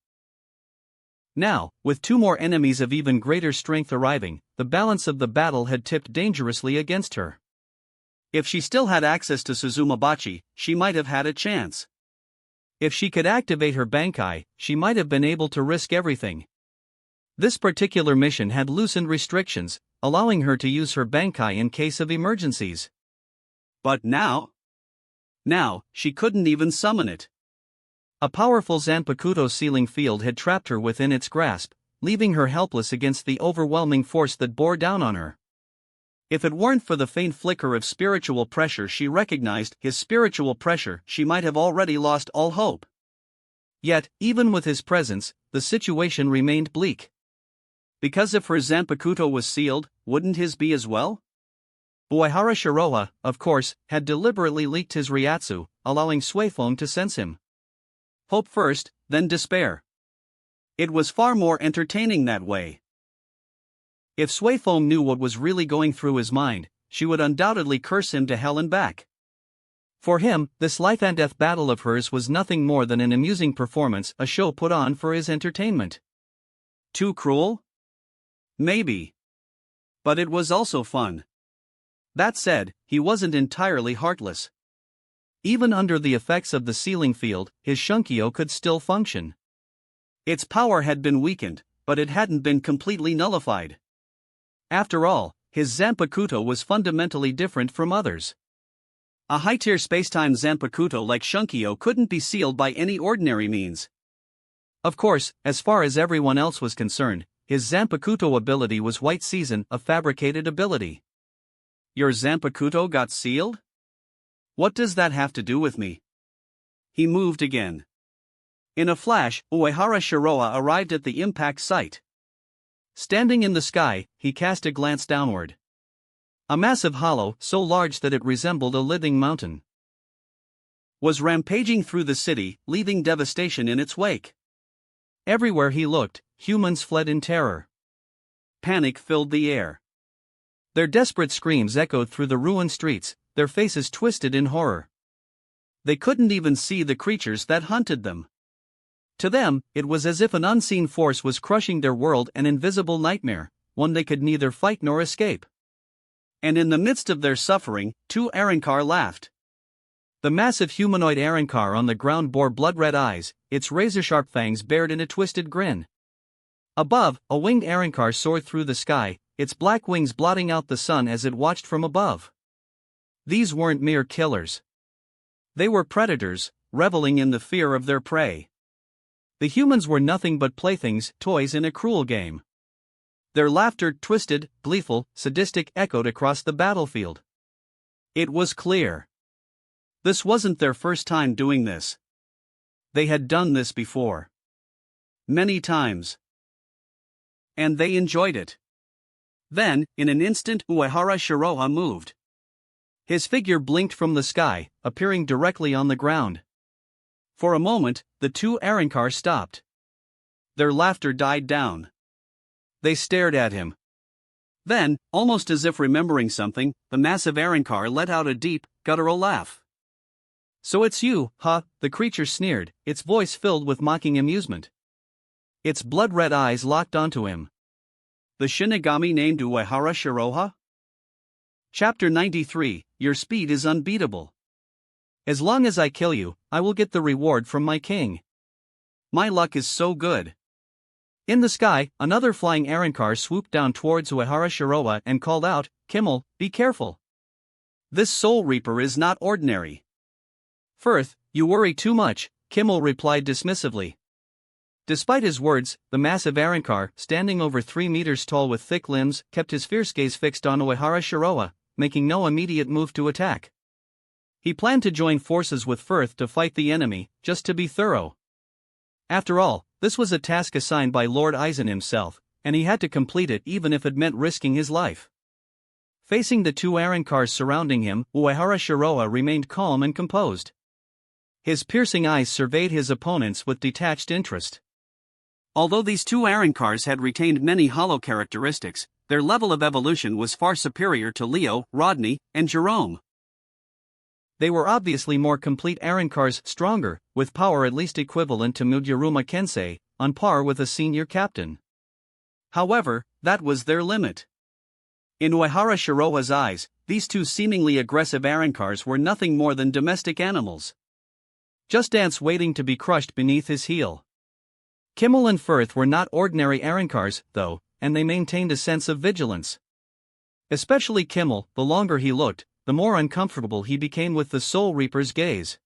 Now, with two more enemies of even greater strength arriving, the balance of the battle had tipped dangerously against her. If she still had access to Suzumabachi, she might have had a chance. If she could activate her Bankai, she might have been able to risk everything. This particular mission had loosened restrictions, allowing her to use her Bankai in case of emergencies. But now she couldn't even summon it. A powerful Zanpakuto sealing field had trapped her within its grasp, leaving her helpless against the overwhelming force that bore down on her. If it weren't for the faint flicker of spiritual pressure she recognized, his spiritual pressure, she might have already lost all hope. Yet, even with his presence, the situation remained bleak. Because if her Zanpakuto was sealed, wouldn't his be as well? Uehara Shiroha, of course, had deliberately leaked his Ryatsu, allowing Suifeng to sense him. Hope first, then despair. It was far more entertaining that way. If Suifeng knew what was really going through his mind, she would undoubtedly curse him to hell and back. For him, this life and death battle of hers was nothing more than an amusing performance, a show put on for his entertainment. Too cruel? Maybe. But it was also fun. That said, he wasn't entirely heartless. Even under the effects of the sealing field, his Shunkyo could still function. Its power had been weakened, but it hadn't been completely nullified. After all, his Zanpakuto was fundamentally different from others. A high-tier spacetime Zanpakuto like Shunkyo couldn't be sealed by any ordinary means. Of course, as far as everyone else was concerned, his Zanpakuto ability was White Season, a fabricated ability. Your Zanpakuto got sealed? What does that have to do with me? He moved again. In a flash, Uehara Shiroha arrived at the impact site. Standing in the sky, he cast a glance downward. A massive hollow, so large that it resembled a living mountain, was rampaging through the city, leaving devastation in its wake. Everywhere he looked, humans fled in terror. Panic filled the air. Their desperate screams echoed through the ruined streets, their faces twisted in horror. They couldn't even see the creatures that hunted them. To them, it was as if an unseen force was crushing their world, an invisible nightmare, one they could neither fight nor escape. And in the midst of their suffering, two Arrancar laughed. The massive humanoid Arrancar on the ground bore blood-red eyes, its razor-sharp fangs bared in a twisted grin. Above, a winged Arrancar soared through the sky, its black wings blotting out the sun as it watched from above. These weren't mere killers. They were predators, reveling in the fear of their prey. The humans were nothing but playthings, toys in a cruel game. Their laughter, twisted, gleeful, sadistic, echoed across the battlefield. It was clear. This wasn't their first time doing this. They had done this before. Many times. And they enjoyed it. Then, in an instant, Uehara Shiroha moved. His figure blinked from the sky, appearing directly on the ground. For a moment, the two Arrancar stopped. Their laughter died down. They stared at him. Then, almost as if remembering something, the massive Arrancar let out a deep, guttural laugh. "So it's you, huh?" the creature sneered, its voice filled with mocking amusement. Its blood-red eyes locked onto him. The Shinigami named Uehara Shiroha? Chapter 93, Your speed is unbeatable. As long as I kill you, I will get the reward from my king. My luck is so good. In the sky, another flying Arrancar swooped down towards Uehara Shiroha and called out, "Kimmel, be careful. This Soul Reaper is not ordinary." "Firth, you worry too much," Kimmel replied dismissively. Despite his words, the massive Arrancar, standing over 3 meters tall with thick limbs, kept his fierce gaze fixed on Uehara Shiroha, making no immediate move to attack. He planned to join forces with Firth to fight the enemy, just to be thorough. After all, this was a task assigned by Lord Aizen himself, and he had to complete it even if it meant risking his life. Facing the two Arrancars surrounding him, Uehara Shiroha remained calm and composed. His piercing eyes surveyed his opponents with detached interest. Although these two Arrancars had retained many hollow characteristics, their level of evolution was far superior to Leo, Rodney, and Jerome. They were obviously more complete Arrancars, stronger, with power at least equivalent to Mugyaruma Kensei, on par with a senior captain. However, that was their limit. In Uehara Shiroa's eyes, these two seemingly aggressive Arankars were nothing more than domestic animals. Just ants waiting to be crushed beneath his heel. Kimmel and Firth were not ordinary Arankars, though, and they maintained a sense of vigilance. Especially Kimmel, the longer he looked, the more uncomfortable he became with the Soul Reaper's gaze.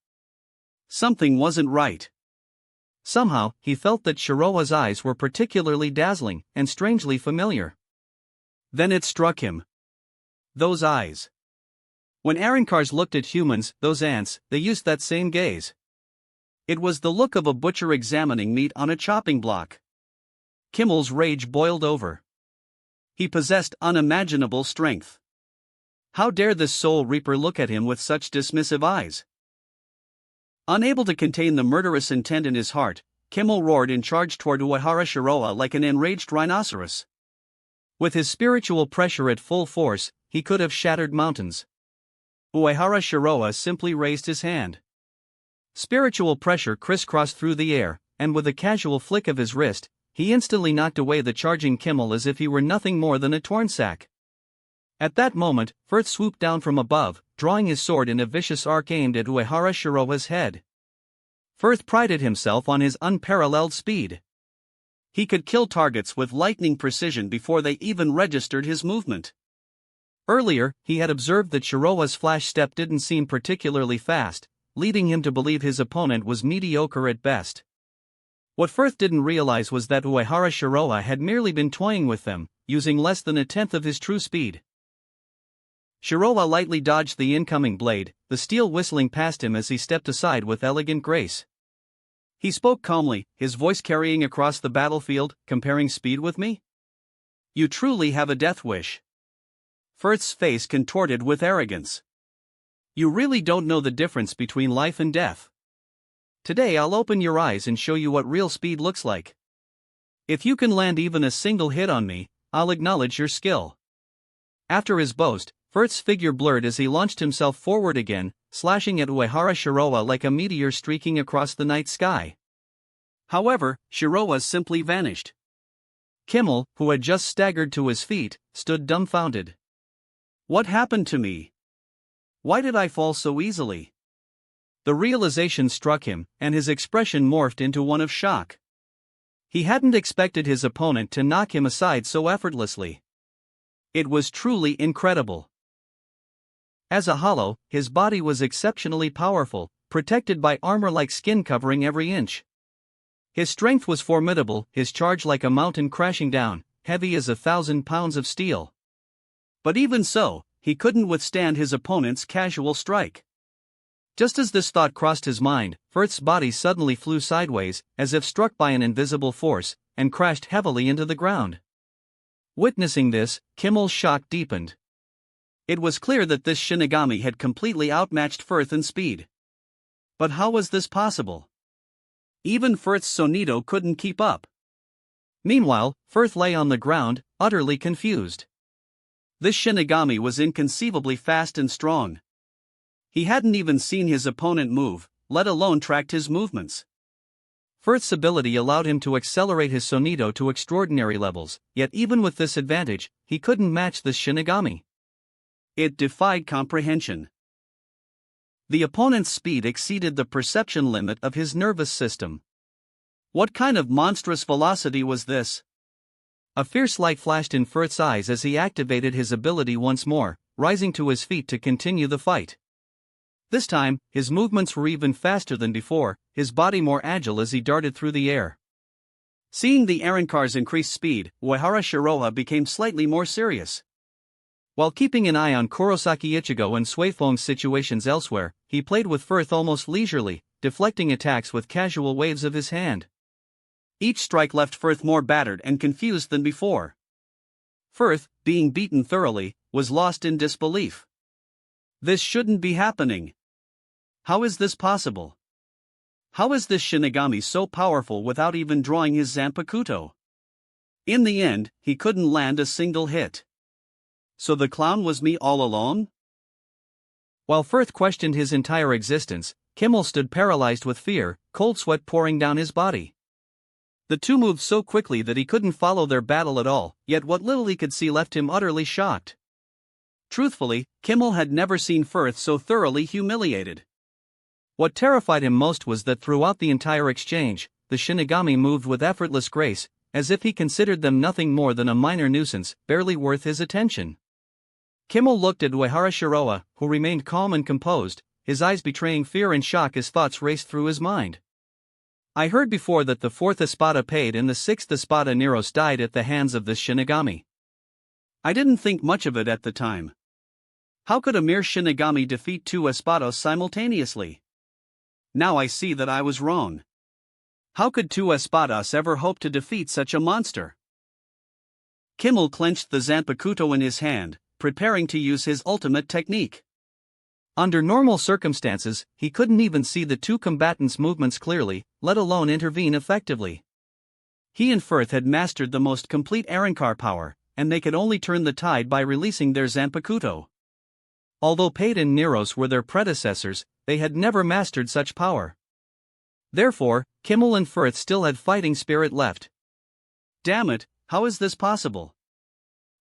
Something wasn't right. Somehow, he felt that Shiroa's eyes were particularly dazzling and strangely familiar. Then it struck him. Those eyes. When Arankars looked at humans, those ants, they used that same gaze. It was the look of a butcher examining meat on a chopping block. Kimmel's rage boiled over. He possessed unimaginable strength. How dare this Soul Reaper look at him with such dismissive eyes? Unable to contain the murderous intent in his heart, Kimmel roared and charged toward Uehara Shiroa like an enraged rhinoceros. With his spiritual pressure at full force, he could have shattered mountains. Uehara Shiroa simply raised his hand. Spiritual pressure crisscrossed through the air, and with a casual flick of his wrist, he instantly knocked away the charging Kimmel as if he were nothing more than a torn sack. At that moment, Firth swooped down from above, drawing his sword in a vicious arc aimed at Uehara Shiroa's head. Firth prided himself on his unparalleled speed. He could kill targets with lightning precision before they even registered his movement. Earlier, he had observed that Shiroa's flash step didn't seem particularly fast, leading him to believe his opponent was mediocre at best. What Firth didn't realize was that Uehara Shiroa had merely been toying with them, using less than a tenth of his true speed. Shiroa lightly dodged the incoming blade, the steel whistling past him as he stepped aside with elegant grace. He spoke calmly, his voice carrying across the battlefield, comparing speed with me? You truly have a death wish. Firth's face contorted with arrogance. You really don't know the difference between life and death. Today I'll open your eyes and show you what real speed looks like. If you can land even a single hit on me, I'll acknowledge your skill. After his boast, Firth's figure blurred as he launched himself forward again, slashing at Uehara Shiroa like a meteor streaking across the night sky. However, Shiroa simply vanished. Kimmel, who had just staggered to his feet, stood dumbfounded. What happened to me? Why did I fall so easily? The realization struck him, and his expression morphed into one of shock. He hadn't expected his opponent to knock him aside so effortlessly. It was truly incredible. As a hollow, his body was exceptionally powerful, protected by armor like skin covering every inch. His strength was formidable, his charge like a mountain crashing down, heavy as 1,000 pounds of steel. But even so, he couldn't withstand his opponent's casual strike. Just as this thought crossed his mind, Firth's body suddenly flew sideways, as if struck by an invisible force, and crashed heavily into the ground. Witnessing this, Kimmel's shock deepened. It was clear that this Shinigami had completely outmatched Firth in speed. But how was this possible? Even Firth's Sonido couldn't keep up. Meanwhile, Firth lay on the ground, utterly confused. This Shinigami was inconceivably fast and strong. He hadn't even seen his opponent move, let alone tracked his movements. Firth's ability allowed him to accelerate his Sonido to extraordinary levels, yet even with this advantage, he couldn't match this Shinigami. It defied comprehension. The opponent's speed exceeded the perception limit of his nervous system. What kind of monstrous velocity was this? A fierce light flashed in Firth's eyes as he activated his ability once more, rising to his feet to continue the fight. This time, his movements were even faster than before, his body more agile as he darted through the air. Seeing the Arankar's increased speed, Uehara Shiroa became slightly more serious. While keeping an eye on Kurosaki Ichigo and Suifon's situations elsewhere, he played with Firth almost leisurely, deflecting attacks with casual waves of his hand. Each strike left Firth more battered and confused than before. Firth, being beaten thoroughly, was lost in disbelief. This shouldn't be happening. How is this possible? How is this Shinigami so powerful without even drawing his Zanpakuto? In the end, he couldn't land a single hit. So the clown was me all along? While Firth questioned his entire existence, Kimmel stood paralyzed with fear, cold sweat pouring down his body. The two moved so quickly that he couldn't follow their battle at all, yet what little he could see left him utterly shocked. Truthfully, Kimmel had never seen Firth so thoroughly humiliated. What terrified him most was that throughout the entire exchange, the Shinigami moved with effortless grace, as if he considered them nothing more than a minor nuisance, barely worth his attention. Kimmel looked at Uehara Shiroa, who remained calm and composed, his eyes betraying fear and shock as thoughts raced through his mind. I heard before that the fourth Espada paid and the sixth Espada Neros died at the hands of this Shinigami. I didn't think much of it at the time. How could a mere Shinigami defeat two Espados simultaneously? Now I see that I was wrong. How could two Espadas ever hope to defeat such a monster? Kimmel clenched the Zanpakuto in his hand, preparing to use his ultimate technique. Under normal circumstances, he couldn't even see the two combatants' movements clearly, let alone intervene effectively. He and Firth had mastered the most complete Arrancar power, and they could only turn the tide by releasing their Zanpakuto. Although Paid and Neros were their predecessors, they had never mastered such power. Therefore, Kimmel and Firth still had fighting spirit left. Damn it, how is this possible?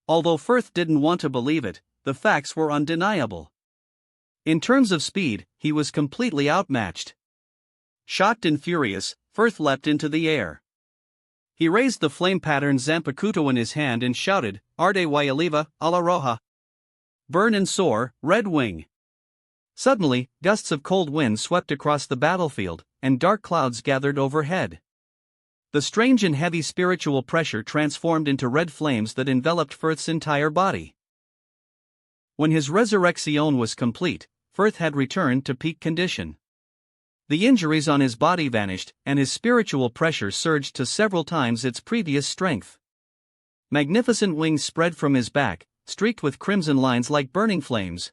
Although Firth didn't want to believe it, the facts were undeniable. In terms of speed, he was completely outmatched. Shocked and furious, Firth leapt into the air. He raised the flame-patterned Zanpakuto in his hand and shouted, Arde Wyaliva, ala Roja. Burn and soar, Red Wing. Suddenly, gusts of cold wind swept across the battlefield, and dark clouds gathered overhead. The strange and heavy spiritual pressure transformed into red flames that enveloped Firth's entire body. When his resurrection was complete, Firth had returned to peak condition. The injuries on his body vanished, and his spiritual pressure surged to several times its previous strength. Magnificent wings spread from his back, streaked with crimson lines like burning flames.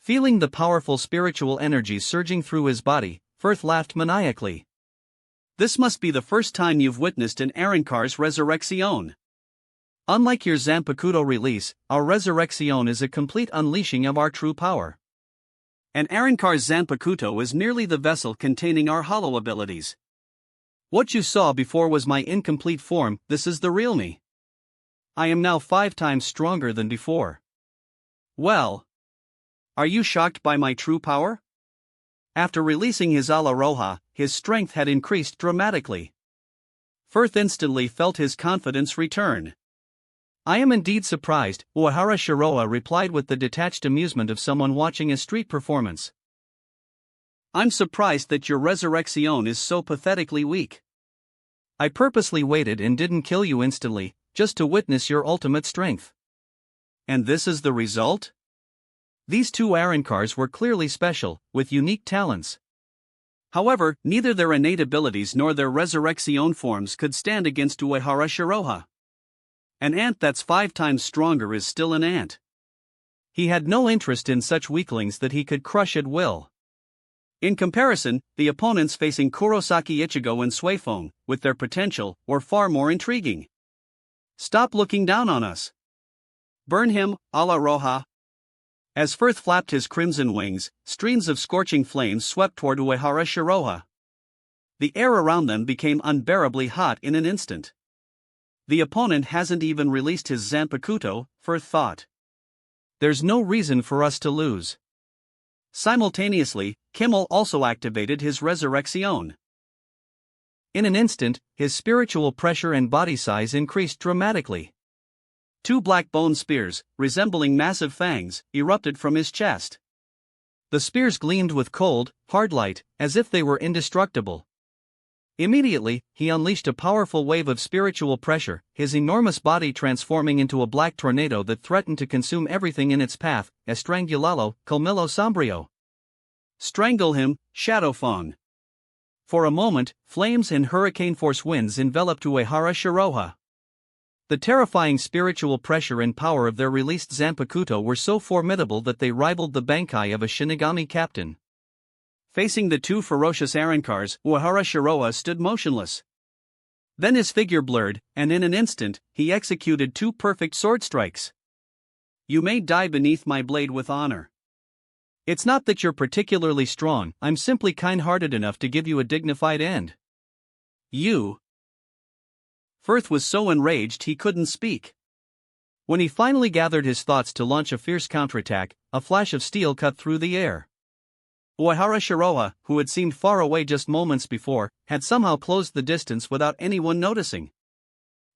Feeling the powerful spiritual energy surging through his body, Firth laughed maniacally. This must be the first time you've witnessed an Arrancar's resurrection. Unlike your Zanpakuto release, our resurrection is a complete unleashing of our true power. An Arrancar's Zanpakuto is merely the vessel containing our hollow abilities. What you saw before was my incomplete form, this is the real me. I am now 5 times stronger than before. Well, are you shocked by my true power? After releasing his ala Roja, his strength had increased dramatically. Firth instantly felt his confidence return. I am indeed surprised, Uehara Shiroa replied with the detached amusement of someone watching a street performance. I'm surprised that your resurrection is so pathetically weak. I purposely waited and didn't kill you instantly, just to witness your ultimate strength. And this is the result? These two Arrancars were clearly special, with unique talents. However, neither their innate abilities nor their resurrection forms could stand against Uehara Shiroa. An ant that's 5 times stronger is still an ant. He had no interest in such weaklings that he could crush at will. In comparison, the opponents facing Kurosaki Ichigo and Suifeng, with their potential, were far more intriguing. Stop looking down on us. Burn him, ala Roja. As Firth flapped his crimson wings, streams of scorching flames swept toward Uehara Shiroa. The air around them became unbearably hot in an instant. The opponent hasn't even released his Zanpakuto, Firth thought. There's no reason for us to lose. Simultaneously, Kimmel also activated his resurrection. In an instant, his spiritual pressure and body size increased dramatically. 2 black bone spears, resembling massive fangs, erupted from his chest. The spears gleamed with cold, hard light, as if they were indestructible. Immediately, he unleashed a powerful wave of spiritual pressure, his enormous body transforming into a black tornado that threatened to consume everything in its path, estrangulalo, colmillo sombrio. Strangle him, Shadowfang. For a moment, flames and hurricane-force winds enveloped Uehara Shiroa. The terrifying spiritual pressure and power of their released Zanpakuto were so formidable that they rivaled the Bankai of a Shinigami captain. Facing the 2 ferocious Arrancars, Uehara Shiroa stood motionless. Then his figure blurred, and in an instant, he executed 2 perfect sword strikes. You may die beneath my blade with honor. It's not that you're particularly strong, I'm simply kind-hearted enough to give you a dignified end. You. Firth was so enraged he couldn't speak. When he finally gathered his thoughts to launch a fierce counterattack, a flash of steel cut through the air. Uehara Shiroha, who had seemed far away just moments before, had somehow closed the distance without anyone noticing.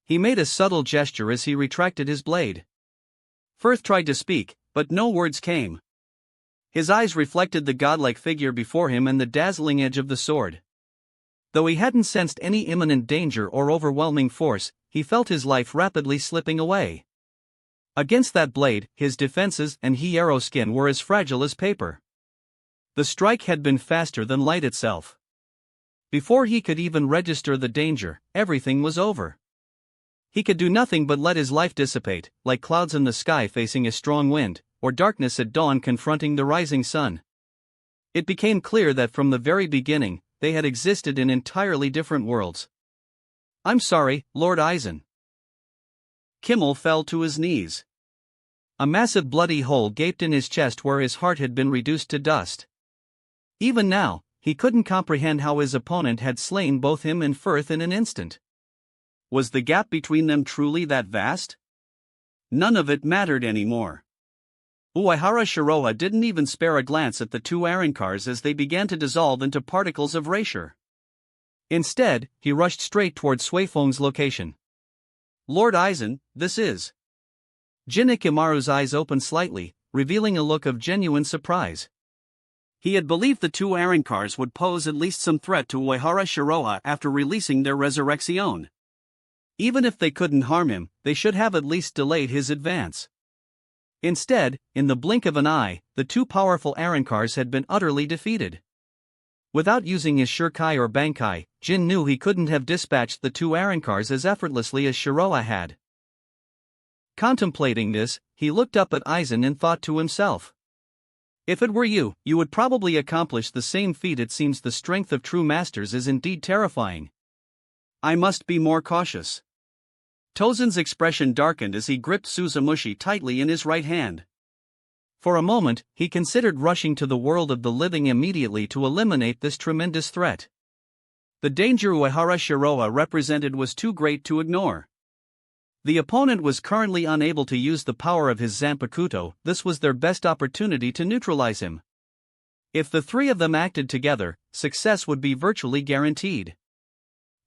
He made a subtle gesture as he retracted his blade. Firth tried to speak, but no words came. His eyes reflected the godlike figure before him and the dazzling edge of the sword. Though he hadn't sensed any imminent danger or overwhelming force, he felt his life rapidly slipping away. Against that blade, his defenses and Hierro skin were as fragile as paper. The strike had been faster than light itself. Before he could even register the danger, everything was over. He could do nothing but let his life dissipate, like clouds in the sky facing a strong wind, or darkness at dawn confronting the rising sun. It became clear that from the very beginning, they had existed in entirely different worlds. "I'm sorry, Lord Aizen." Kimmel fell to his knees. A massive bloody hole gaped in his chest where his heart had been reduced to dust. Even now, he couldn't comprehend how his opponent had slain both him and Firth in an instant. Was the gap between them truly that vast? None of it mattered anymore. Uehara Shiroha didn't even spare a glance at the two Arankars as they began to dissolve into particles of Raisher. Instead, he rushed straight toward Suifeng's location. "Lord Aizen, this is..." Jin Ikimaru's eyes opened slightly, revealing a look of genuine surprise. He had believed the two Arankars would pose at least some threat to Uehara Shiroha after releasing their Resurrection. Even if they couldn't harm him, they should have at least delayed his advance. Instead, in the blink of an eye, the two powerful Arankars had been utterly defeated. Without using his Shurkai or Bankai, Jin knew he couldn't have dispatched the two Arankars as effortlessly as Shiroha had. Contemplating this, he looked up at Aizen and thought to himself. If it were you, you would probably accomplish the same feat. It seems the strength of true masters is indeed terrifying. I must be more cautious. Tozen's expression darkened as he gripped Suzumushi tightly in his right hand. For a moment, he considered rushing to the world of the living immediately to eliminate this tremendous threat. The danger Uehara Shiroha represented was too great to ignore. The opponent was currently unable to use the power of his Zanpakuto. This was their best opportunity to neutralize him. If the three of them acted together, success would be virtually guaranteed.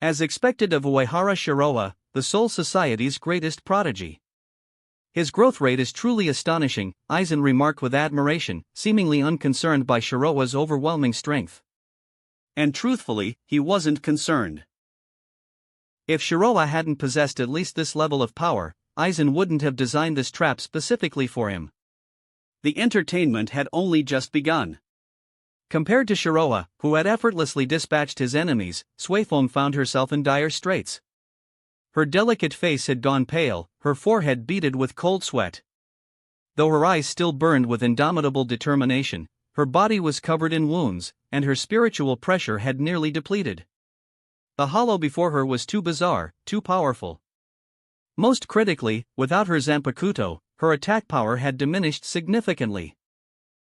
As expected of Uehara Shiroha, the Soul Society's greatest prodigy. His growth rate is truly astonishing, Aizen remarked with admiration, seemingly unconcerned by Shiroha's overwhelming strength. And truthfully, he wasn't concerned. If Shiroha hadn't possessed at least this level of power, Aizen wouldn't have designed this trap specifically for him. The entertainment had only just begun. Compared to Shiroha, who had effortlessly dispatched his enemies, Suifeng found herself in dire straits. Her delicate face had gone pale, her forehead beaded with cold sweat. Though her eyes still burned with indomitable determination, her body was covered in wounds, and her spiritual pressure had nearly depleted. The hollow before her was too bizarre, too powerful. Most critically, without her Zanpakuto, her attack power had diminished significantly.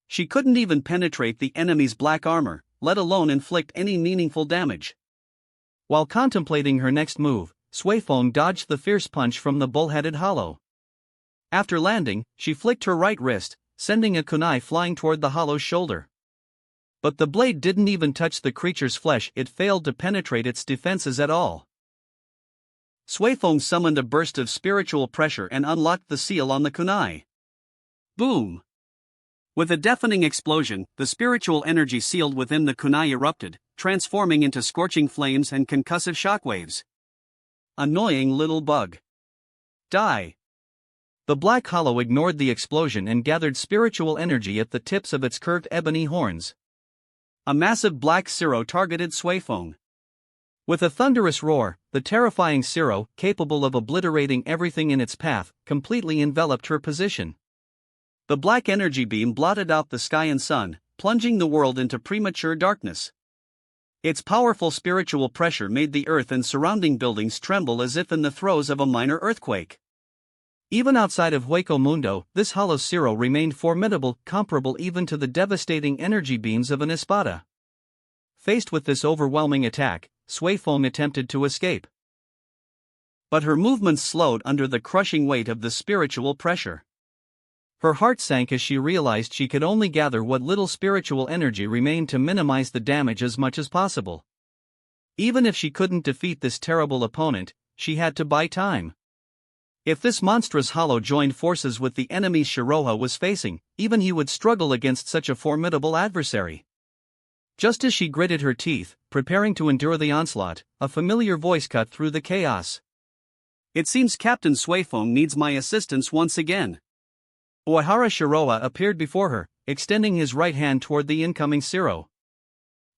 She couldn't even penetrate the enemy's black armor, let alone inflict any meaningful damage. While contemplating her next move, Suifeng dodged the fierce punch from the bull-headed hollow. After landing, she flicked her right wrist, sending a kunai flying toward the hollow's shoulder. But the blade didn't even touch the creature's flesh. It failed to penetrate its defenses at all. Suifeng summoned a burst of spiritual pressure and unlocked the seal on the kunai. Boom! With a deafening explosion, the spiritual energy sealed within the kunai erupted, transforming into scorching flames and concussive shockwaves. Annoying little bug. Die! The black hollow ignored the explosion and gathered spiritual energy at the tips of its curved ebony horns. A massive black Siro targeted Suifeng. With a thunderous roar, the terrifying Siro, capable of obliterating everything in its path, completely enveloped her position. The black energy beam blotted out the sky and sun, plunging the world into premature darkness. Its powerful spiritual pressure made the earth and surrounding buildings tremble as if in the throes of a minor earthquake. Even outside of Hueco Mundo, this hollow Siro remained formidable, comparable even to the devastating energy beams of an espada. Faced with this overwhelming attack, Suifeng attempted to escape. But her movements slowed under the crushing weight of the spiritual pressure. Her heart sank as she realized she could only gather what little spiritual energy remained to minimize the damage as much as possible. Even if she couldn't defeat this terrible opponent, she had to buy time. If this monstrous hollow joined forces with the enemies Shiroha was facing, even he would struggle against such a formidable adversary. Just as she gritted her teeth, preparing to endure the onslaught, a familiar voice cut through the chaos. "It seems Captain Suifeng needs my assistance once again." Uehara Shiroha appeared before her, extending his right hand toward the incoming Shiro.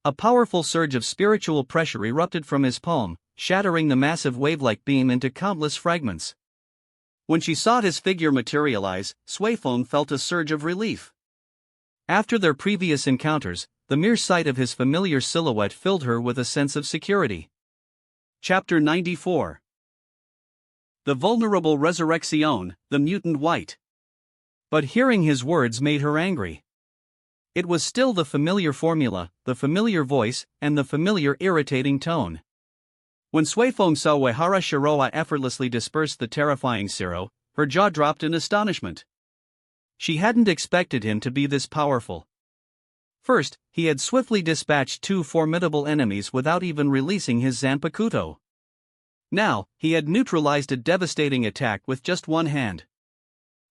A powerful surge of spiritual pressure erupted from his palm, shattering the massive wave-like beam into countless fragments. When she saw his figure materialize, Suifeng felt a surge of relief. After their previous encounters, the mere sight of his familiar silhouette filled her with a sense of security. Chapter 94. The Vulnerable Resurrection, the Mutant White. But hearing his words made her angry. It was still the familiar formula, the familiar voice, and the familiar irritating tone. When Suifeng saw Uehara Shiroha effortlessly disperse the terrifying Shiro, her jaw dropped in astonishment. She hadn't expected him to be this powerful. First, he had swiftly dispatched two formidable enemies without even releasing his Zanpakuto. Now, he had neutralized a devastating attack with just one hand.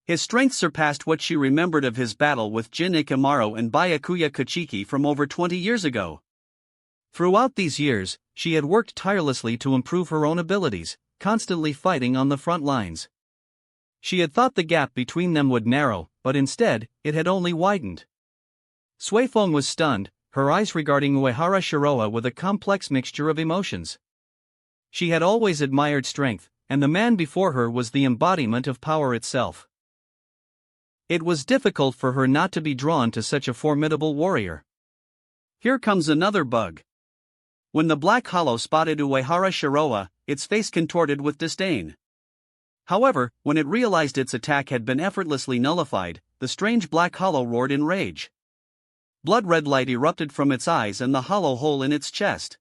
His strength surpassed what she remembered of his battle with Jin Ikamaru and Byakuya Kachiki from over 20 years ago. Throughout these years, she had worked tirelessly to improve her own abilities, constantly fighting on the front lines. She had thought the gap between them would narrow, but instead, it had only widened. Suifeng was stunned, her eyes regarding Uehara Shiroha with a complex mixture of emotions. She had always admired strength, and the man before her was the embodiment of power itself. It was difficult for her not to be drawn to such a formidable warrior. Here comes another bug. When the Black Hollow spotted Uehara Shiroha, its face contorted with disdain. However, when it realized its attack had been effortlessly nullified, the strange Black Hollow roared in rage. Blood-red light erupted from its eyes and the hollow hole in its chest.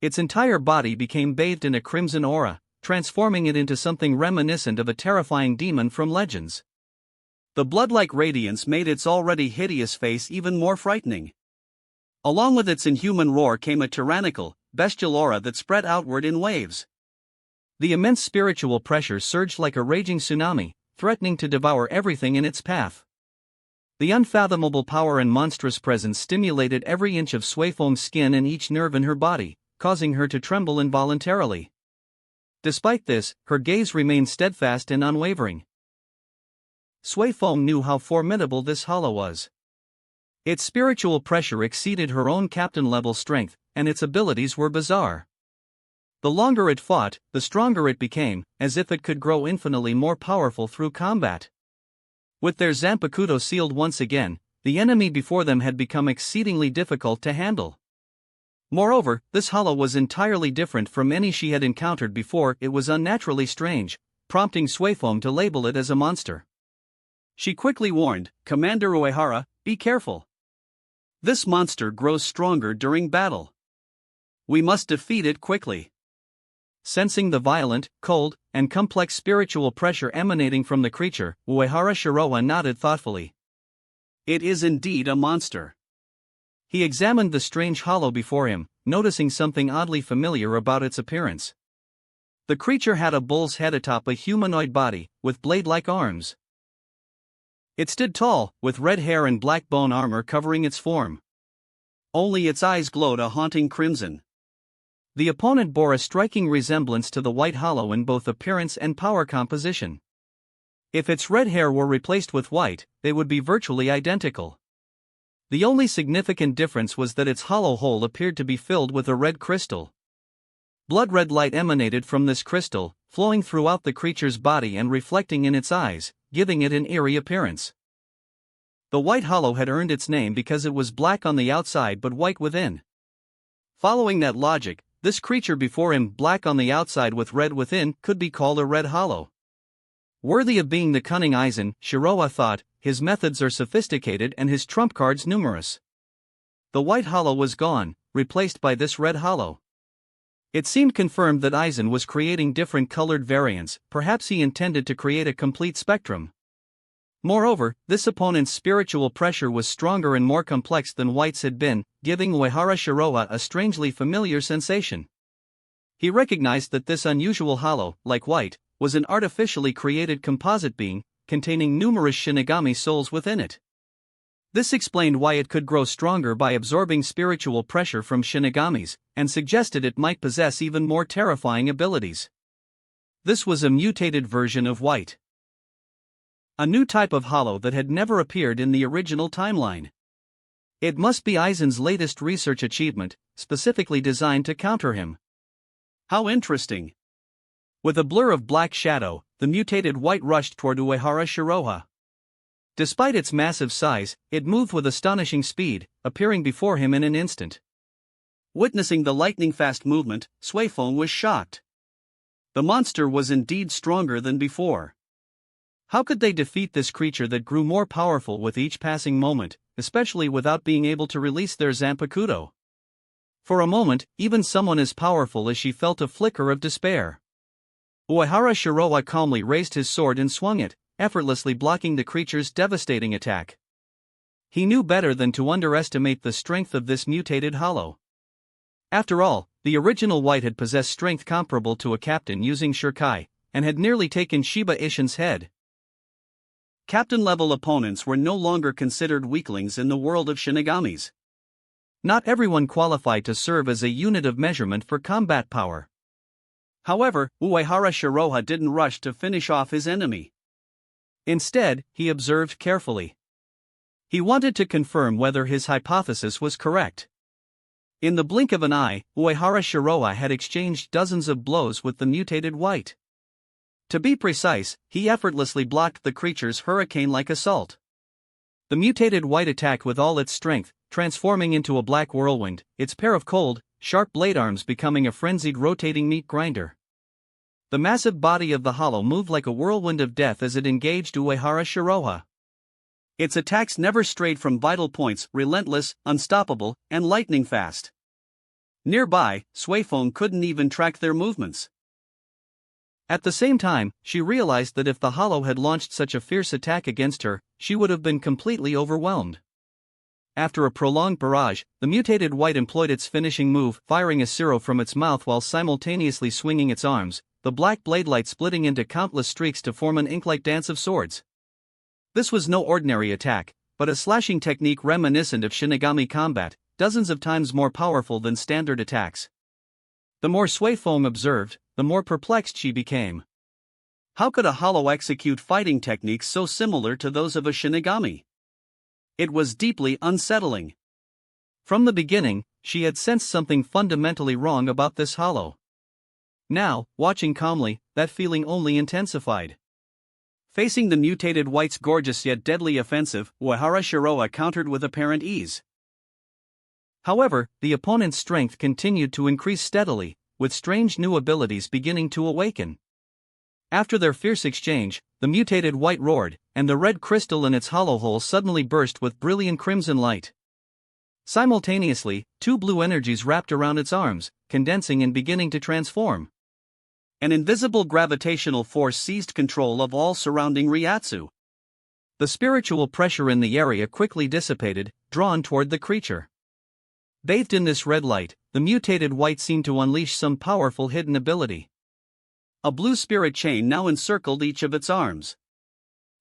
Its entire body became bathed in a crimson aura, transforming it into something reminiscent of a terrifying demon from legends. The blood-like radiance made its already hideous face even more frightening. Along with its inhuman roar came a tyrannical, bestial aura that spread outward in waves. The immense spiritual pressure surged like a raging tsunami, threatening to devour everything in its path. The unfathomable power and monstrous presence stimulated every inch of Suifeng's skin and each nerve in her body, causing her to tremble involuntarily. Despite this, her gaze remained steadfast and unwavering. Suifeng knew how formidable this hollow was. Its spiritual pressure exceeded her own captain-level strength, and its abilities were bizarre. The longer it fought, the stronger it became, as if it could grow infinitely more powerful through combat. With their Zanpakuto sealed once again, the enemy before them had become exceedingly difficult to handle. Moreover, this hollow was entirely different from any she had encountered before. It was unnaturally strange, prompting Suifeng to label it as a monster. She quickly warned, "Commander Uehara, be careful. This monster grows stronger during battle. We must defeat it quickly." Sensing the violent, cold, and complex spiritual pressure emanating from the creature, Uehara Shiroha nodded thoughtfully. It is indeed a monster. He examined the strange hollow before him, noticing something oddly familiar about its appearance. The creature had a bull's head atop a humanoid body, with blade-like arms. It stood tall, with red hair and black bone armor covering its form. Only its eyes glowed a haunting crimson. The opponent bore a striking resemblance to the White Hollow in both appearance and power composition. If its red hair were replaced with white, they would be virtually identical. The only significant difference was that its hollow hole appeared to be filled with a red crystal. Blood-red light emanated from this crystal, flowing throughout the creature's body and reflecting in its eyes, giving it an eerie appearance. The White Hollow had earned its name because it was black on the outside but white within. Following that logic, this creature before him, black on the outside with red within, could be called a Red Hollow. Worthy of being the cunning Aizen, Shiroha thought, his methods are sophisticated and his trump cards numerous. The White Hollow was gone, replaced by this Red Hollow. It seemed confirmed that Aizen was creating different colored variants, perhaps he intended to create a complete spectrum. Moreover, this opponent's spiritual pressure was stronger and more complex than White's had been, giving Uehara Shiroa a strangely familiar sensation. He recognized that this unusual hollow, like White, was an artificially created composite being, containing numerous Shinigami souls within it. This explained why it could grow stronger by absorbing spiritual pressure from Shinigamis, and suggested it might possess even more terrifying abilities. This was a mutated version of White. A new type of hollow that had never appeared in the original timeline. It must be Aizen's latest research achievement, specifically designed to counter him. How interesting. With a blur of black shadow, the mutated White rushed toward Uehara Shiroha. Despite its massive size, it moved with astonishing speed, appearing before him in an instant. Witnessing the lightning-fast movement, Suifeng was shocked. The monster was indeed stronger than before. How could they defeat this creature that grew more powerful with each passing moment, especially without being able to release their Zanpakuto? For a moment, even someone as powerful as she felt a flicker of despair. Uehara Shiroa calmly raised his sword and swung it, effortlessly blocking the creature's devastating attack. He knew better than to underestimate the strength of this mutated hollow. After all, the original White had possessed strength comparable to a captain using Shirkai, and had nearly taken Shiba Ishin's head. Captain-level opponents were no longer considered weaklings in the world of Shinigamis. Not everyone qualified to serve as a unit of measurement for combat power. However, Uehara Shiroha didn't rush to finish off his enemy. Instead, he observed carefully. He wanted to confirm whether his hypothesis was correct. In the blink of an eye, Uehara Shiroa had exchanged dozens of blows with the mutated White. To be precise, he effortlessly blocked the creature's hurricane-like assault. The mutated White attacked with all its strength, transforming into a black whirlwind, its pair of cold, sharp blade arms becoming a frenzied rotating meat grinder. The massive body of the hollow moved like a whirlwind of death as it engaged Uehara Shiroha. Its attacks never strayed from vital points, relentless, unstoppable, and lightning-fast. Nearby, Suifeng couldn't even track their movements. At the same time, she realized that if the hollow had launched such a fierce attack against her, she would have been completely overwhelmed. After a prolonged barrage, the mutated White employed its finishing move, firing a Siro from its mouth while simultaneously swinging its arms, the black blade light splitting into countless streaks to form an ink-like dance of swords. This was no ordinary attack, but a slashing technique reminiscent of Shinigami combat, dozens of times more powerful than standard attacks. The more Suifeng observed, the more perplexed she became. How could a hollow execute fighting techniques so similar to those of a Shinigami? It was deeply unsettling. From the beginning, she had sensed something fundamentally wrong about this hollow. Now, watching calmly, that feeling only intensified. Facing the mutated White's gorgeous yet deadly offensive, Uehara Shiroa countered with apparent ease. However, the opponent's strength continued to increase steadily, with strange new abilities beginning to awaken. After their fierce exchange, the mutated White roared, and the red crystal in its hollow hole suddenly burst with brilliant crimson light. Simultaneously, two blue energies wrapped around its arms, condensing and beginning to transform. An invisible gravitational force seized control of all surrounding Ryatsu. The spiritual pressure in the area quickly dissipated, drawn toward the creature. Bathed in this red light, the mutated White seemed to unleash some powerful hidden ability. A blue spirit chain now encircled each of its arms.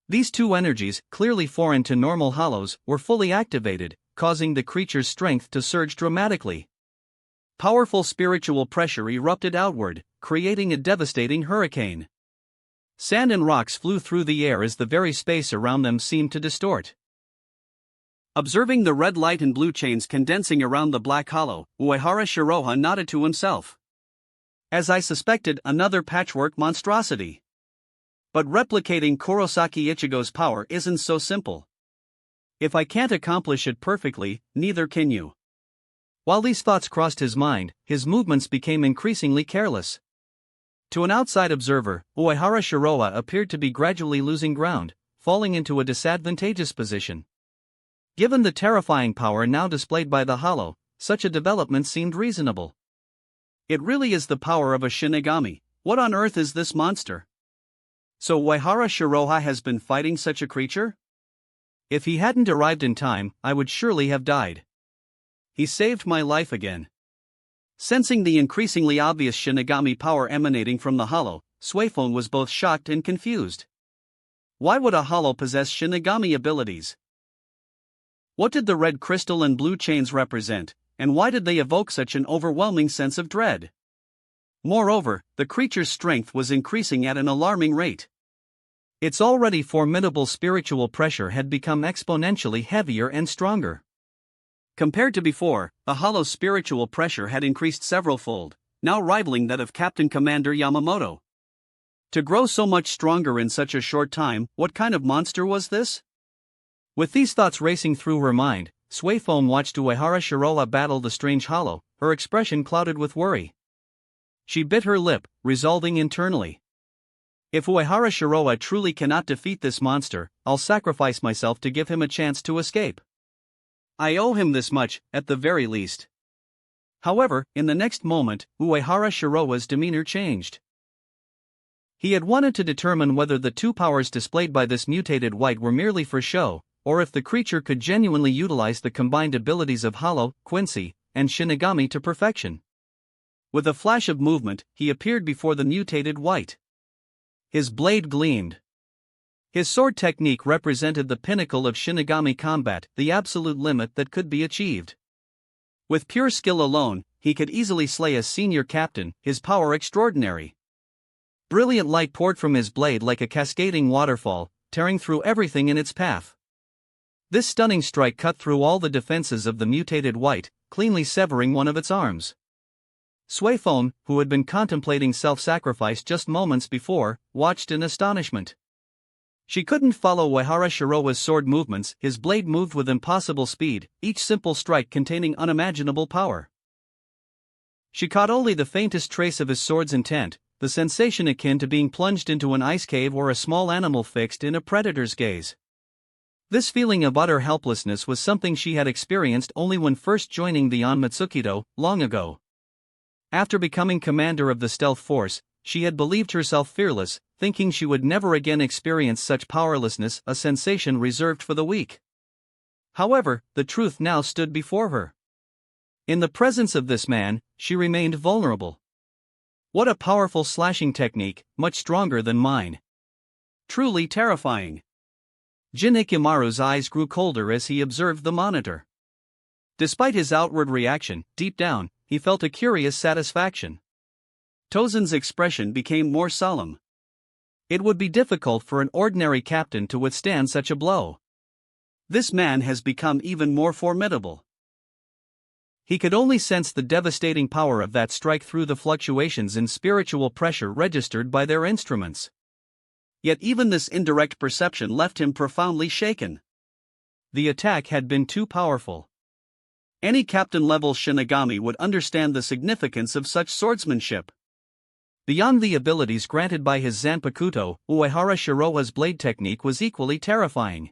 These two energies, clearly foreign to normal hollows, were fully activated, causing the creature's strength to surge dramatically. Powerful spiritual pressure erupted outward, creating a devastating hurricane. Sand and rocks flew through the air as the very space around them seemed to distort. Observing the red light and blue chains condensing around the black hollow, Uehara Shiroha nodded to himself. As I suspected, another patchwork monstrosity. But replicating Kurosaki Ichigo's power isn't so simple. If I can't accomplish it perfectly, neither can you. While these thoughts crossed his mind, his movements became increasingly careless. To an outside observer, Uehara Shiroa appeared to be gradually losing ground, falling into a disadvantageous position. Given the terrifying power now displayed by the hollow, such a development seemed reasonable. It really is the power of a Shinigami. What on earth is this monster? So Uehara Shiroha has been fighting such a creature? If he hadn't arrived in time, I would surely have died. He saved my life again. Sensing the increasingly obvious Shinigami power emanating from the hollow, Suifeng was both shocked and confused. Why would a hollow possess Shinigami abilities? What did the red crystal and blue chains represent, and why did they evoke such an overwhelming sense of dread? Moreover, the creature's strength was increasing at an alarming rate. Its already formidable spiritual pressure had become exponentially heavier and stronger. Compared to before, the hollow's spiritual pressure had increased several-fold, now rivaling that of Captain Commander Yamamoto. To grow so much stronger in such a short time, what kind of monster was this? With these thoughts racing through her mind, Suifeng watched Uehara Shiroha battle the strange hollow, her expression clouded with worry. She bit her lip, resolving internally. If Uehara Shiroha truly cannot defeat this monster, I'll sacrifice myself to give him a chance to escape. I owe him this much, at the very least. However, in the next moment, Uehara Shiroha's demeanor changed. He had wanted to determine whether the two powers displayed by this mutated wight were merely for show, or if the creature could genuinely utilize the combined abilities of Hollow, Quincy, and Shinigami to perfection. With a flash of movement, he appeared before the mutated wight. His blade gleamed. His sword technique represented the pinnacle of Shinigami combat, the absolute limit that could be achieved. With pure skill alone, he could easily slay a senior captain, his power extraordinary. Brilliant light poured from his blade like a cascading waterfall, tearing through everything in its path. This stunning strike cut through all the defenses of the mutated wight, cleanly severing one of its arms. Suifeng, who had been contemplating self-sacrifice just moments before, watched in astonishment. She couldn't follow Uehara Shiroha's sword movements. His blade moved with impossible speed, each simple strike containing unimaginable power. She caught only the faintest trace of his sword's intent, the sensation akin to being plunged into an ice cave or a small animal fixed in a predator's gaze. This feeling of utter helplessness was something she had experienced only when first joining the Onmatsukido, long ago. After becoming commander of the stealth force, she had believed herself fearless, thinking she would never again experience such powerlessness, a sensation reserved for the weak. However, the truth now stood before her. In the presence of this man, she remained vulnerable. What a powerful slashing technique, much stronger than mine. Truly terrifying. Jin Ikimaru's eyes grew colder as he observed the monitor. Despite his outward reaction, deep down, he felt a curious satisfaction. Tozen's expression became more solemn. It would be difficult for an ordinary captain to withstand such a blow. This man has become even more formidable. He could only sense the devastating power of that strike through the fluctuations in spiritual pressure registered by their instruments. Yet even this indirect perception left him profoundly shaken. The attack had been too powerful. Any captain-level Shinigami would understand the significance of such swordsmanship. Beyond the abilities granted by his Zanpakuto, Uehara Shiroha's blade technique was equally terrifying.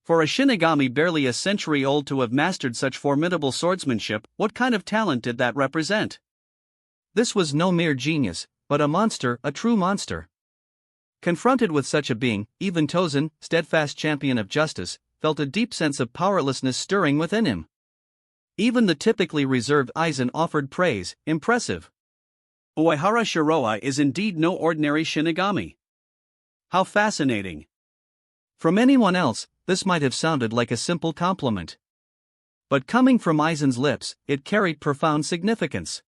For a Shinigami barely a century old to have mastered such formidable swordsmanship, what kind of talent did that represent? This was no mere genius, but a monster, a true monster. Confronted with such a being, even Tozen, steadfast champion of justice, felt a deep sense of powerlessness stirring within him. Even the typically reserved Aizen offered praise, impressive. Uehara Shiroha is indeed no ordinary Shinigami. How fascinating. From anyone else, this might have sounded like a simple compliment. But coming from Aizen's lips, it carried profound significance.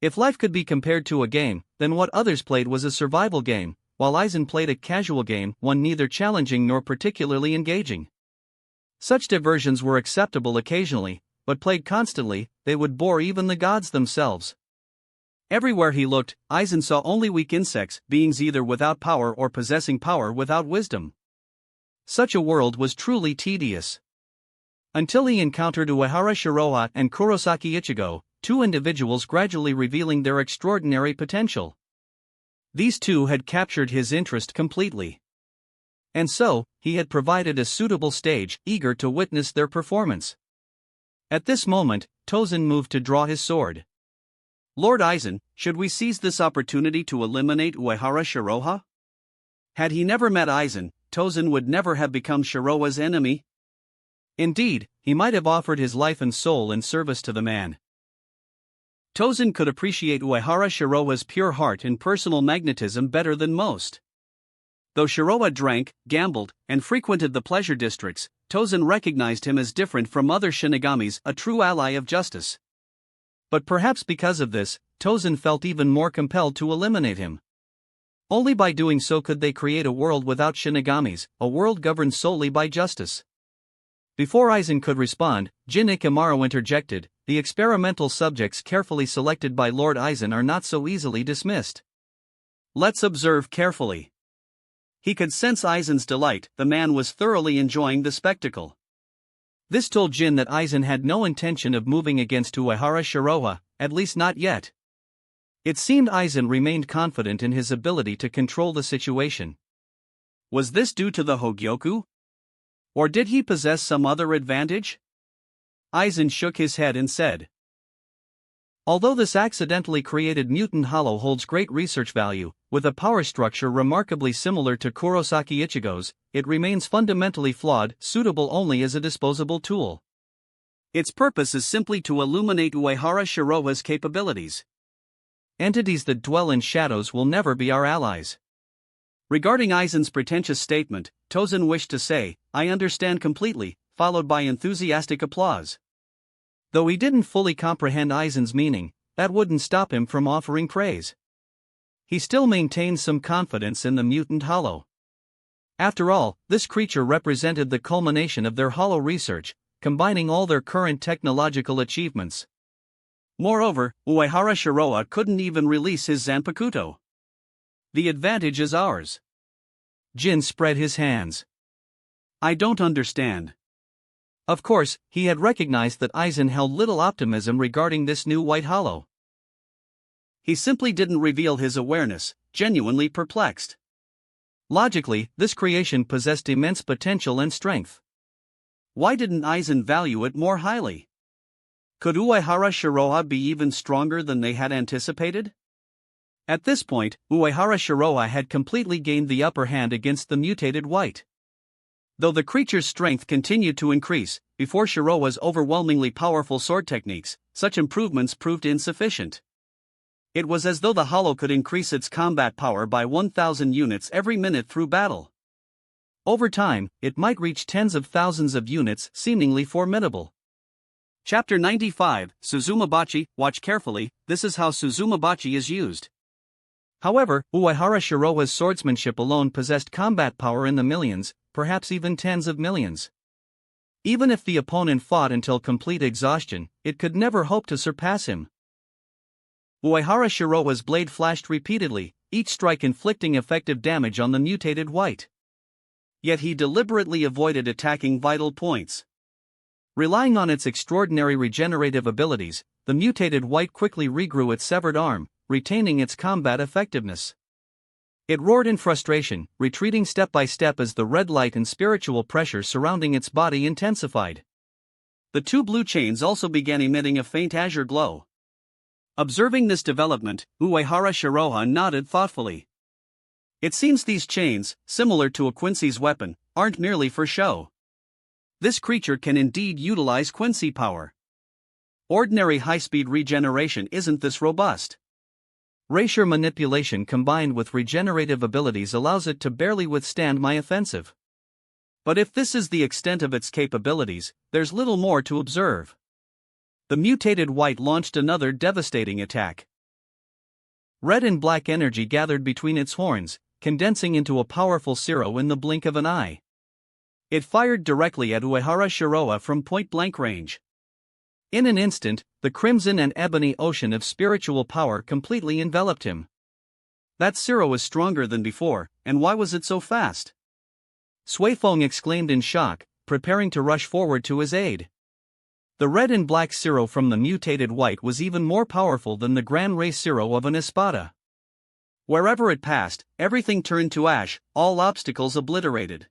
If life could be compared to a game, then what others played was a survival game, while Aizen played a casual game, one neither challenging nor particularly engaging. Such diversions were acceptable occasionally, but played constantly, they would bore even the gods themselves. Everywhere he looked, Aizen saw only weak insects, beings either without power or possessing power without wisdom. Such a world was truly tedious. Until he encountered Uehara Shiroha and Kurosaki Ichigo, two individuals gradually revealing their extraordinary potential. These two had captured his interest completely. And so, he had provided a suitable stage, eager to witness their performance. At this moment, Tozen moved to draw his sword. Lord Aizen, should we seize this opportunity to eliminate Uehara Shiroha? Had he never met Aizen, Tozen would never have become Shiroa's enemy. Indeed, he might have offered his life and soul in service to the man. Tozen could appreciate Uehara Shiroa's pure heart and personal magnetism better than most. Though Shiroa drank, gambled, and frequented the pleasure districts, Tozen recognized him as different from other Shinigamis, a true ally of justice. But perhaps because of this, Tozen felt even more compelled to eliminate him. Only by doing so could they create a world without Shinigamis, a world governed solely by justice. Before Aizen could respond, Jin Ikamaru interjected, "The experimental subjects carefully selected by Lord Aizen are not so easily dismissed. Let's observe carefully." He could sense Aizen's delight. The man was thoroughly enjoying the spectacle. This told Jin that Aizen had no intention of moving against Uehara Shiroha, at least not yet. It seemed Aizen remained confident in his ability to control the situation. Was this due to the Hogyoku? Or did he possess some other advantage? Aizen shook his head and said, "Although this accidentally created mutant hollow holds great research value, with a power structure remarkably similar to Kurosaki Ichigo's, it remains fundamentally flawed, suitable only as a disposable tool. Its purpose is simply to illuminate Uehara Shiroha's capabilities. Entities that dwell in shadows will never be our allies." Regarding Aizen's pretentious statement, Tozen wished to say, "I understand completely," followed by enthusiastic applause. Though he didn't fully comprehend Aizen's meaning, that wouldn't stop him from offering praise. He still maintained some confidence in the mutant hollow. After all, this creature represented the culmination of their hollow research, combining all their current technological achievements. Moreover, Uehara Shiroha couldn't even release his Zanpakuto. The advantage is ours. Jin spread his hands. I don't understand. Of course, he had recognized that Aizen held little optimism regarding this new white hollow. He simply didn't reveal his awareness, genuinely perplexed. Logically, this creation possessed immense potential and strength. Why didn't Aizen value it more highly? Could Uehara Shiroha be even stronger than they had anticipated? At this point, Uehara Shiroha had completely gained the upper hand against the mutated white. Though the creature's strength continued to increase, before Shiroha's overwhelmingly powerful sword techniques, such improvements proved insufficient. It was as though the hollow could increase its combat power by 1,000 units every minute through battle. Over time, it might reach tens of thousands of units, seemingly formidable. Chapter 95, Suzumabachi. Watch carefully, this is how Suzumabachi is used. However, Uehara Shiroha's swordsmanship alone possessed combat power in the millions, perhaps even tens of millions. Even if the opponent fought until complete exhaustion, it could never hope to surpass him. Uehara Shiroha's blade flashed repeatedly, each strike inflicting effective damage on the mutated white. Yet he deliberately avoided attacking vital points. Relying on its extraordinary regenerative abilities, the mutated white quickly regrew its severed arm, retaining its combat effectiveness. It roared in frustration, retreating step by step as the red light and spiritual pressure surrounding its body intensified. The two blue chains also began emitting a faint azure glow. Observing this development, Uehara Shiroha nodded thoughtfully. It seems these chains, similar to a Quincy's weapon, aren't merely for show. This creature can indeed utilize Quincy power. Ordinary high-speed regeneration isn't this robust. Racier manipulation combined with regenerative abilities allows it to barely withstand my offensive. But if this is the extent of its capabilities, there's little more to observe. The mutated white launched another devastating attack. Red and black energy gathered between its horns, condensing into a powerful zero in the blink of an eye. It fired directly at Uehara Shiroha from point-blank range. In an instant, the crimson and ebony ocean of spiritual power completely enveloped him. That zero is stronger than before, and why was it so fast? Suifeng exclaimed in shock, preparing to rush forward to his aid. The red and black zero from the mutated white was even more powerful than the Grand Ray zero of an espada. Wherever it passed, everything turned to ash, all obstacles obliterated.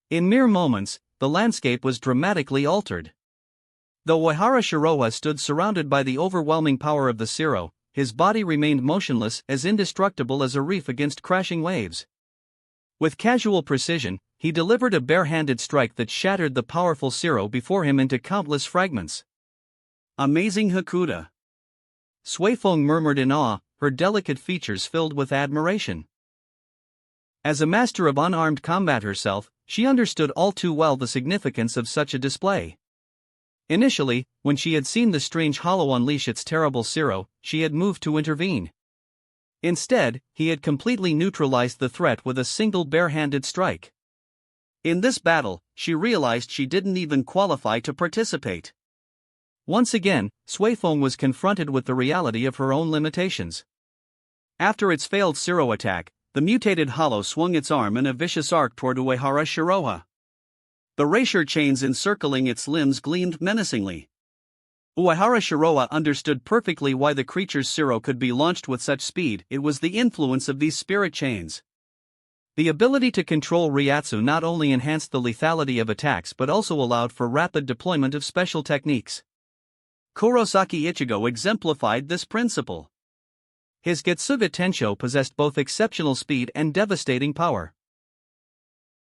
In mere moments, the landscape was dramatically altered. Though Uehara Shiroha stood surrounded by the overwhelming power of the zero, his body remained motionless, as indestructible as a reef against crashing waves. With casual precision, he delivered a bare-handed strike that shattered the powerful Zero before him into countless fragments. Amazing Hakuda! Sui Feng murmured in awe, her delicate features filled with admiration. As a master of unarmed combat herself, she understood all too well the significance of such a display. Initially, when she had seen the strange hollow unleash its terrible Zero, she had moved to intervene. Instead, he had completely neutralized the threat with a single bare-handed strike. In this battle, she realized she didn't even qualify to participate. Once again, Sui Feng was confronted with the reality of her own limitations. After its failed Zero attack, the mutated hollow swung its arm in a vicious arc toward Uehara Shiroha. The rapier chains encircling its limbs gleamed menacingly. Uehara Shiroha understood perfectly why the creature's Zero could be launched with such speed. It was the influence of these spirit chains. The ability to control Ryatsu not only enhanced the lethality of attacks but also allowed for rapid deployment of special techniques. Kurosaki Ichigo exemplified this principle. His Getsuga Tensho possessed both exceptional speed and devastating power.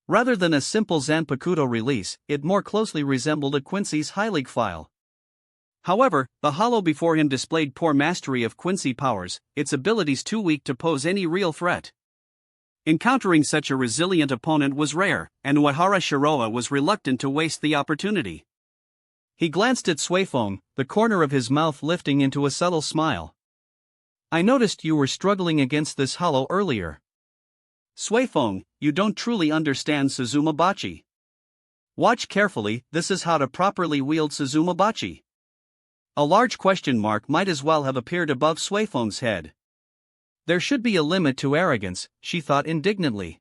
Rather than a simple Zanpakuto release, it more closely resembled a Quincy's Heilig file. However, the hollow before him displayed poor mastery of Quincy powers, its abilities too weak to pose any real threat. Encountering such a resilient opponent was rare, and Uehara Shiroha was reluctant to waste the opportunity. He glanced at Sui Feng, the corner of his mouth lifting into a subtle smile. "I noticed you were struggling against this hollow earlier." "Sui Feng, you don't truly understand Suzumabachi. Watch carefully, this is how to properly wield Suzumabachi." A large question mark might as well have appeared above Sui Feng's head. There should be a limit to arrogance, she thought indignantly.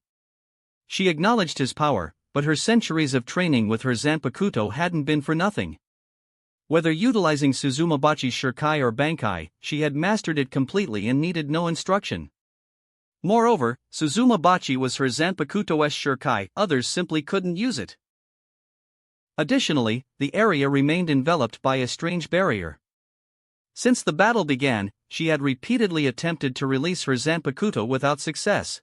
She acknowledged his power, but her centuries of training with her Zanpakuto hadn't been for nothing. Whether utilizing Suzumabachi's Shirkai or Bankai, she had mastered it completely and needed no instruction. Moreover, Suzumabachi was her Zanpakuto's Shirkai, others simply couldn't use it. Additionally, the area remained enveloped by a strange barrier. Since the battle began, she had repeatedly attempted to release her Zanpakuto without success.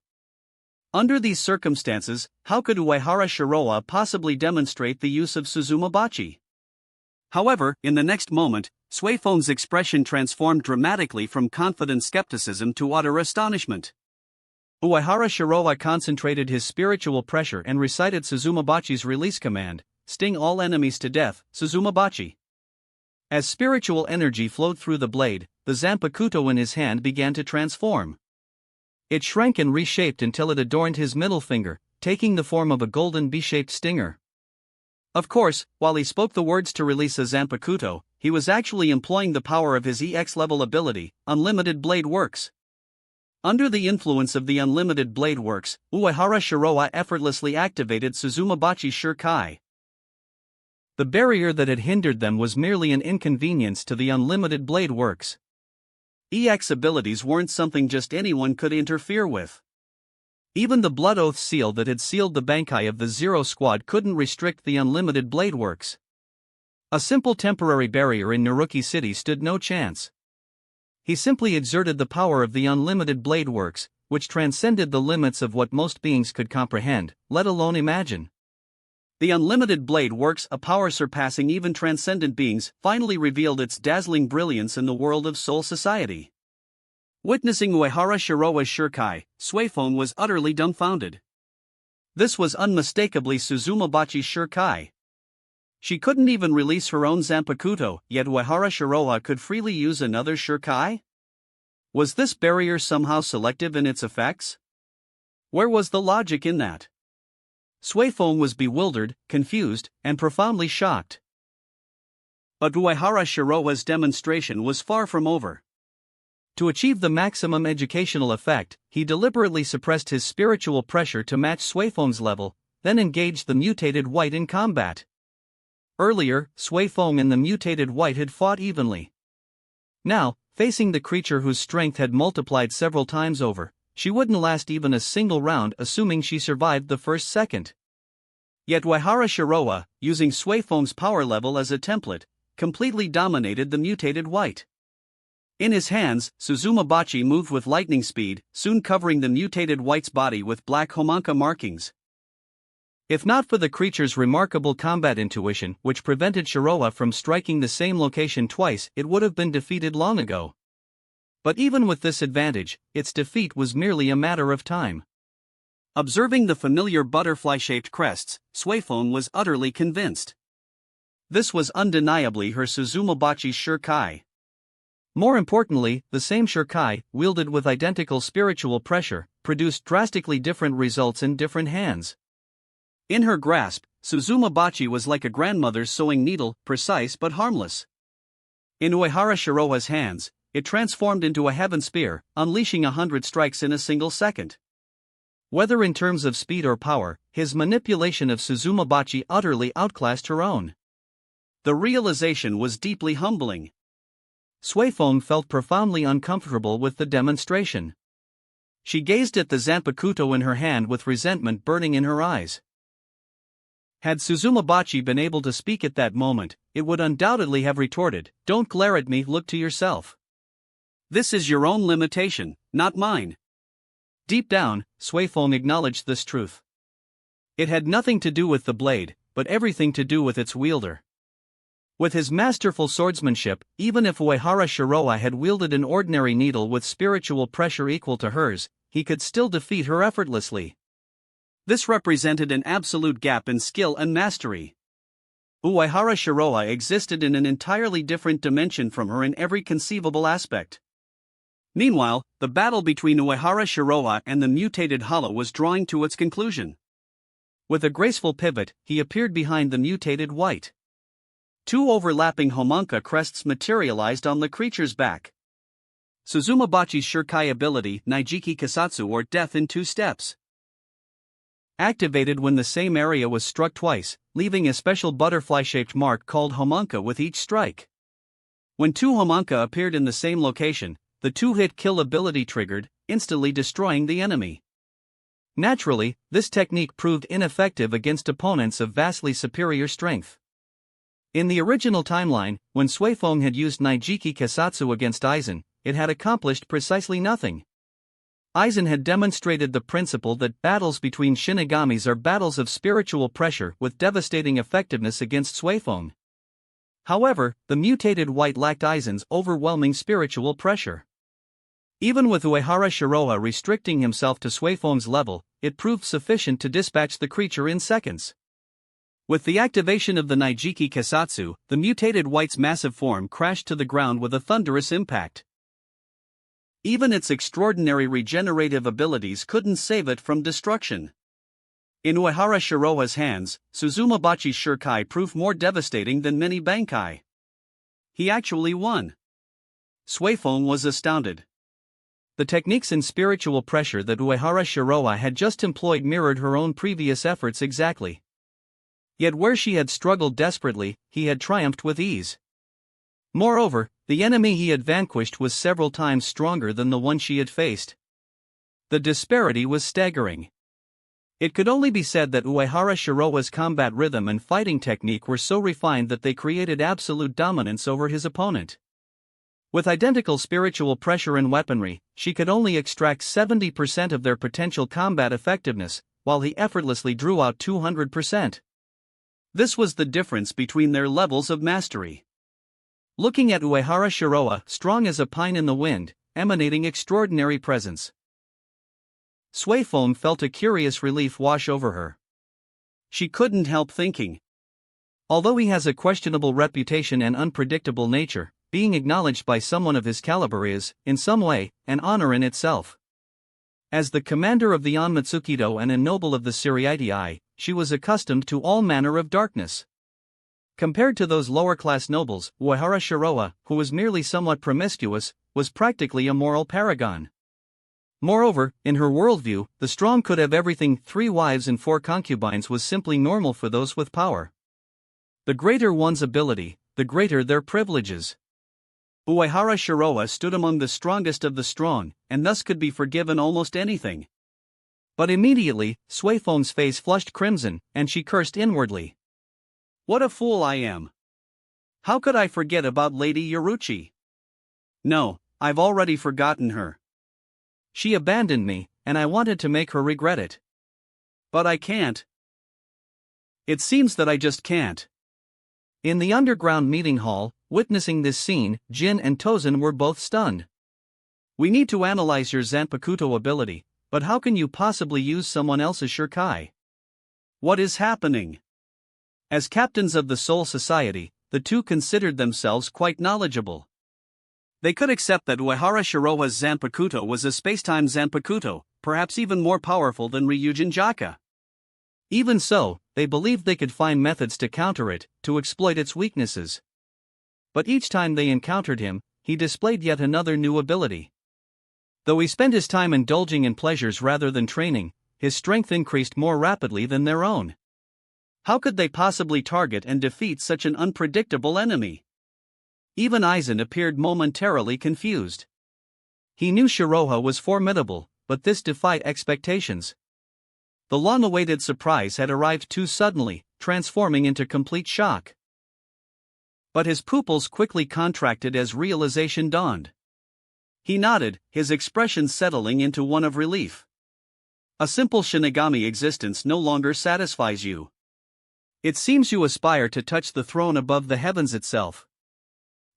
Under these circumstances, how could Uehara Shiroha possibly demonstrate the use of Suzumabachi? However, in the next moment, Sui Feng's expression transformed dramatically from confident skepticism to utter astonishment. Uehara Shiroha concentrated his spiritual pressure and recited Suzumabachi's release command: "Sting all enemies to death, Suzumabachi." As spiritual energy flowed through the blade, the Zanpakuto in his hand began to transform. It shrank and reshaped until it adorned his middle finger, taking the form of a golden B-shaped stinger. Of course, while he spoke the words to release a Zanpakuto, he was actually employing the power of his EX-level ability, Unlimited Blade Works. Under the influence of the Unlimited Blade Works, Uehara Shiroha effortlessly activated Suzumabachi's Shirkai. The barrier that had hindered them was merely an inconvenience to the Unlimited Blade Works. EX abilities weren't something just anyone could interfere with. Even the Blood Oath seal that had sealed the Bankai of the Zero Squad couldn't restrict the Unlimited Blade Works. A simple temporary barrier in Naruki City stood no chance. He simply exerted the power of the Unlimited Blade Works, which transcended the limits of what most beings could comprehend, let alone imagine. The Unlimited Blade Works, a power surpassing even transcendent beings, finally revealed its dazzling brilliance in the world of Soul Society. Witnessing Uehara Shiroha's Shirkai, Sui Feng was utterly dumbfounded. This was unmistakably Suzumabachi's Shirkai. She couldn't even release her own Zanpakuto, yet Uehara Shiroha could freely use another Shirkai? Was this barrier somehow selective in its effects? Where was the logic in that? Sui Feng was bewildered, confused, and profoundly shocked. But Uehara Shiroha's demonstration was far from over. To achieve the maximum educational effect, he deliberately suppressed his spiritual pressure to match Sui Feng's level, then engaged the mutated white in combat. Earlier, Sui Feng and the mutated white had fought evenly. Now, facing the creature whose strength had multiplied several times over, she wouldn't last even a single round assuming she survived the first second. Yet Uehara Shiroha, using Sui Feng's power level as a template, completely dominated the mutated white. In his hands, Suzumabachi moved with lightning speed, soon covering the mutated white's body with black homunca markings. If not for the creature's remarkable combat intuition, which prevented Shiroa from striking the same location twice, it would have been defeated long ago. But even with this advantage, its defeat was merely a matter of time. Observing the familiar butterfly-shaped crests, Suifeng was utterly convinced. This was undeniably her Suzumabachi's Shirkai. More importantly, the same Shirkai, wielded with identical spiritual pressure, produced drastically different results in different hands. In her grasp, Suzumabachi was like a grandmother's sewing needle, precise but harmless. In Uehara Shiroa's hands, it transformed into a heaven spear, unleashing 100 strikes in a single second. Whether in terms of speed or power, his manipulation of Suzumabachi utterly outclassed her own. The realization was deeply humbling. Suifeng felt profoundly uncomfortable with the demonstration. She gazed at the Zanpakuto in her hand with resentment burning in her eyes. Had Suzumabachi been able to speak at that moment, it would undoubtedly have retorted, "Don't glare at me, look to yourself. This is your own limitation, not mine." Deep down, Suifeng acknowledged this truth. It had nothing to do with the blade, but everything to do with its wielder. With his masterful swordsmanship, even if Uehara Shiroa had wielded an ordinary needle with spiritual pressure equal to hers, he could still defeat her effortlessly. This represented an absolute gap in skill and mastery. Uehara Shiroa existed in an entirely different dimension from her in every conceivable aspect. Meanwhile, the battle between Uehara Shiroa and the mutated hollow was drawing to its conclusion. With a graceful pivot, he appeared behind the mutated white. Two overlapping homunca crests materialized on the creature's back. Suzumabachi's Shirkai ability, Naijiki Kasatsu, or Death in 2 steps. Activated when the same area was struck twice, leaving a special butterfly-shaped mark called homunca with each strike. When 2 homunca appeared in the same location, the 2-hit kill ability triggered, instantly destroying the enemy. Naturally, this technique proved ineffective against opponents of vastly superior strength. In the original timeline, when Suifeng had used Naijiki Kasatsu against Aizen, it had accomplished precisely nothing. Aizen had demonstrated the principle that battles between Shinigamis are battles of spiritual pressure with devastating effectiveness against Suifeng. However, the mutated white lacked Aizen's overwhelming spiritual pressure. Even with Uehara Shiroa restricting himself to Suifeng's level, it proved sufficient to dispatch the creature in seconds. With the activation of the Naijiki Kasatsu, the mutated white's massive form crashed to the ground with a thunderous impact. Even its extraordinary regenerative abilities couldn't save it from destruction. In Uehara Shiroa's hands, Suzumabachi's Shirkai proved more devastating than many Bankai. He actually won. Suifeng was astounded. The techniques in spiritual pressure that Uehara Shiroa had just employed mirrored her own previous efforts exactly. Yet where she had struggled desperately, he had triumphed with ease. Moreover, the enemy he had vanquished was several times stronger than the one she had faced. The disparity was staggering. It could only be said that Uehara Shiroa's combat rhythm and fighting technique were so refined that they created absolute dominance over his opponent. With identical spiritual pressure and weaponry, she could only extract 70% of their potential combat effectiveness, while he effortlessly drew out 200%. This was the difference between their levels of mastery. Looking at Uehara Shiroa, strong as a pine in the wind, emanating extraordinary presence, Suifeng felt a curious relief wash over her. She couldn't help thinking. Although he has a questionable reputation and unpredictable nature, being acknowledged by someone of his caliber is, in some way, an honor in itself. As the commander of the Onmitsukido and a noble of the Suriitii, she was accustomed to all manner of darkness. Compared to those lower-class nobles, Uehara Shiroa, who was merely somewhat promiscuous, was practically a moral paragon. Moreover, in her worldview, the strong could have everything. 3 wives and 4 concubines was simply normal for those with power. The greater one's ability, the greater their privileges. Uehara Shiroa stood among the strongest of the strong, and thus could be forgiven almost anything. But immediately, Suifeng's face flushed crimson, and she cursed inwardly. What a fool I am! How could I forget about Lady Yoruchi? No, I've already forgotten her. She abandoned me, and I wanted to make her regret it. But I can't. It seems that I just can't. In the underground meeting hall, witnessing this scene, Jin and Tozen were both stunned. We need to analyze your Zanpakuto ability, but how can you possibly use someone else's Shirkai? What is happening? As captains of the Soul Society, the two considered themselves quite knowledgeable. They could accept that Uehara Shiroha's Zanpakuto was a spacetime Zanpakuto, perhaps even more powerful than Ryujin Jaka. Even so, they believed they could find methods to counter it, to exploit its weaknesses. But each time they encountered him, he displayed yet another new ability. Though he spent his time indulging in pleasures rather than training, his strength increased more rapidly than their own. How could they possibly target and defeat such an unpredictable enemy? Even Aizen appeared momentarily confused. He knew Shiroha was formidable, but this defied expectations. The long-awaited surprise had arrived too suddenly, transforming into complete shock. But his pupils quickly contracted as realization dawned. He nodded, his expression settling into one of relief. A simple Shinigami existence no longer satisfies you. It seems you aspire to touch the throne above the heavens itself.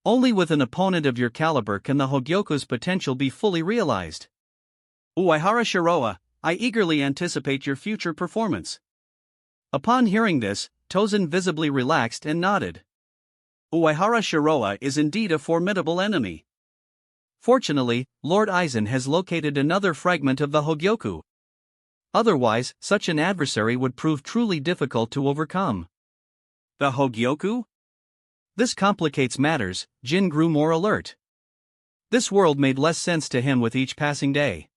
Only with an opponent of your caliber can the Hogyoku's potential be fully realized. Uehara Shiroha, I eagerly anticipate your future performance. Upon hearing this, Tozen visibly relaxed and nodded. Uehara Shiroha is indeed a formidable enemy. Fortunately, Lord Aizen has located another fragment of the Hogyoku. Otherwise, such an adversary would prove truly difficult to overcome. The Hogyoku? This complicates matters. Jin grew more alert. This world made less sense to him with each passing day.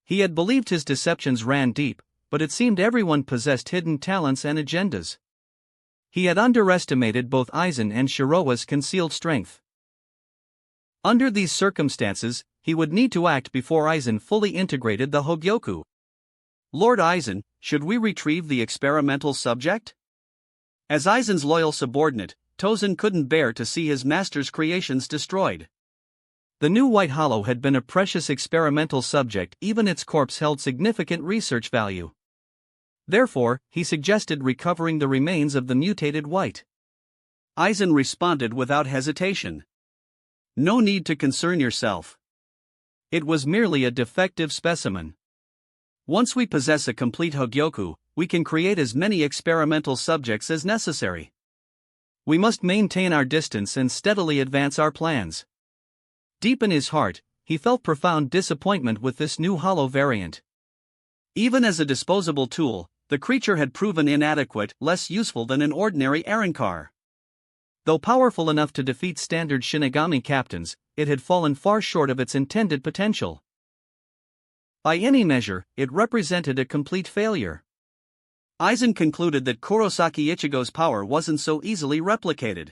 He had believed his deceptions ran deep, but it seemed everyone possessed hidden talents and agendas. He had underestimated both Aizen and Shiroha's concealed strength. Under these circumstances, he would need to act before Aizen fully integrated the Hogyoku. Lord Aizen, should we retrieve the experimental subject? As Aizen's loyal subordinate, Tozen couldn't bear to see his master's creations destroyed. The new White Hollow had been a precious experimental subject, even its corpse held significant research value. Therefore, he suggested recovering the remains of the mutated White. Aizen responded without hesitation. No need to concern yourself. It was merely a defective specimen. Once we possess a complete Hogyoku, we can create as many experimental subjects as necessary. We must maintain our distance and steadily advance our plans. Deep in his heart, he felt profound disappointment with this new hollow variant. Even as a disposable tool, the creature had proven inadequate, less useful than an ordinary Arrancar. Though powerful enough to defeat standard Shinigami captains, it had fallen far short of its intended potential. By any measure, it represented a complete failure. Aizen concluded that Kurosaki Ichigo's power wasn't so easily replicated.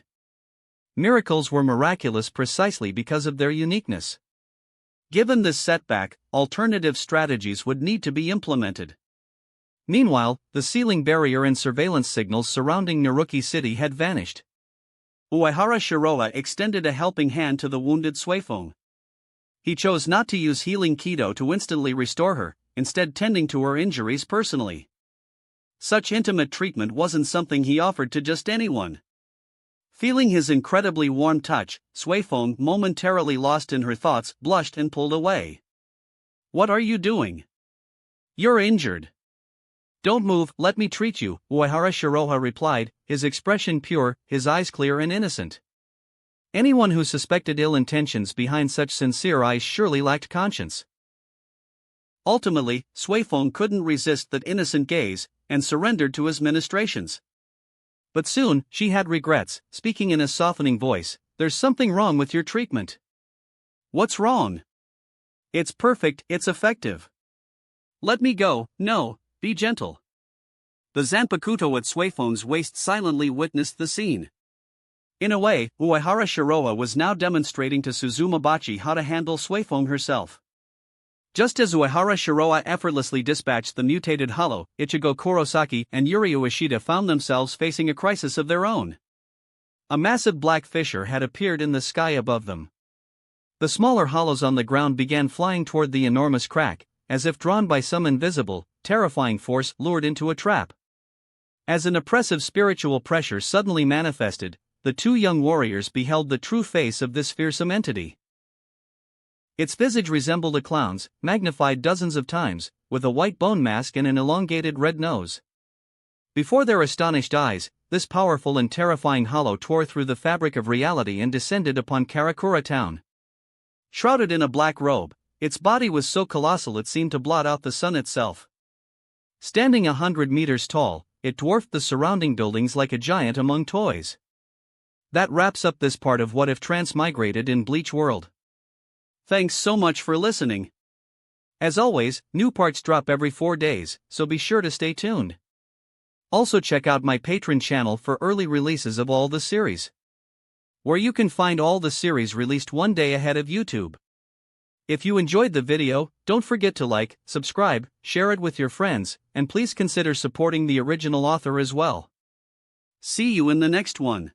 Miracles were miraculous precisely because of their uniqueness. Given this setback, alternative strategies would need to be implemented. Meanwhile, the sealing barrier and surveillance signals surrounding Naruki City had vanished. Uehara Shiroha extended a helping hand to the wounded Suifeng. He chose not to use healing Kido to instantly restore her, instead tending to her injuries personally. Such intimate treatment wasn't something he offered to just anyone. Feeling his incredibly warm touch, Suifeng, momentarily lost in her thoughts, blushed and pulled away. "What are you doing? You're injured. Don't move, let me treat you," Uehara Shiroha replied, his expression pure, his eyes clear and innocent. Anyone who suspected ill intentions behind such sincere eyes surely lacked conscience. Ultimately, Suifeng couldn't resist that innocent gaze, and surrendered to his ministrations. But soon, she had regrets, speaking in a softening voice, "There's something wrong with your treatment." "What's wrong?" "It's perfect, it's effective." "Let me go, no, be gentle." The Zanpakuto at Suifeng's waist silently witnessed the scene. In a way, Uehara Shiroha was now demonstrating to Suzumabachi how to handle Suifeng herself. Just as Uehara Shiroha effortlessly dispatched the mutated hollow, Ichigo Kurosaki and Yuri Ueshida found themselves facing a crisis of their own. A massive black fissure had appeared in the sky above them. The smaller hollows on the ground began flying toward the enormous crack, as if drawn by some invisible, terrifying force lured into a trap. As an oppressive spiritual pressure suddenly manifested, the two young warriors beheld the true face of this fearsome entity. Its visage resembled a clown's, magnified dozens of times, with a white bone mask and an elongated red nose. Before their astonished eyes, this powerful and terrifying hollow tore through the fabric of reality and descended upon Karakura town. Shrouded in a black robe, its body was so colossal it seemed to blot out the sun itself. Standing 100 meters tall, it dwarfed the surrounding buildings like a giant among toys. That wraps up this part of What If Transmigrated in Bleach World. Thanks so much for listening. As always, new parts drop every 4 days, so be sure to stay tuned. Also check out my Patreon channel for early releases of all the series, where you can find all the series released one day ahead of YouTube. If you enjoyed the video, don't forget to like, subscribe, share it with your friends, and please consider supporting the original author as well. See you in the next one.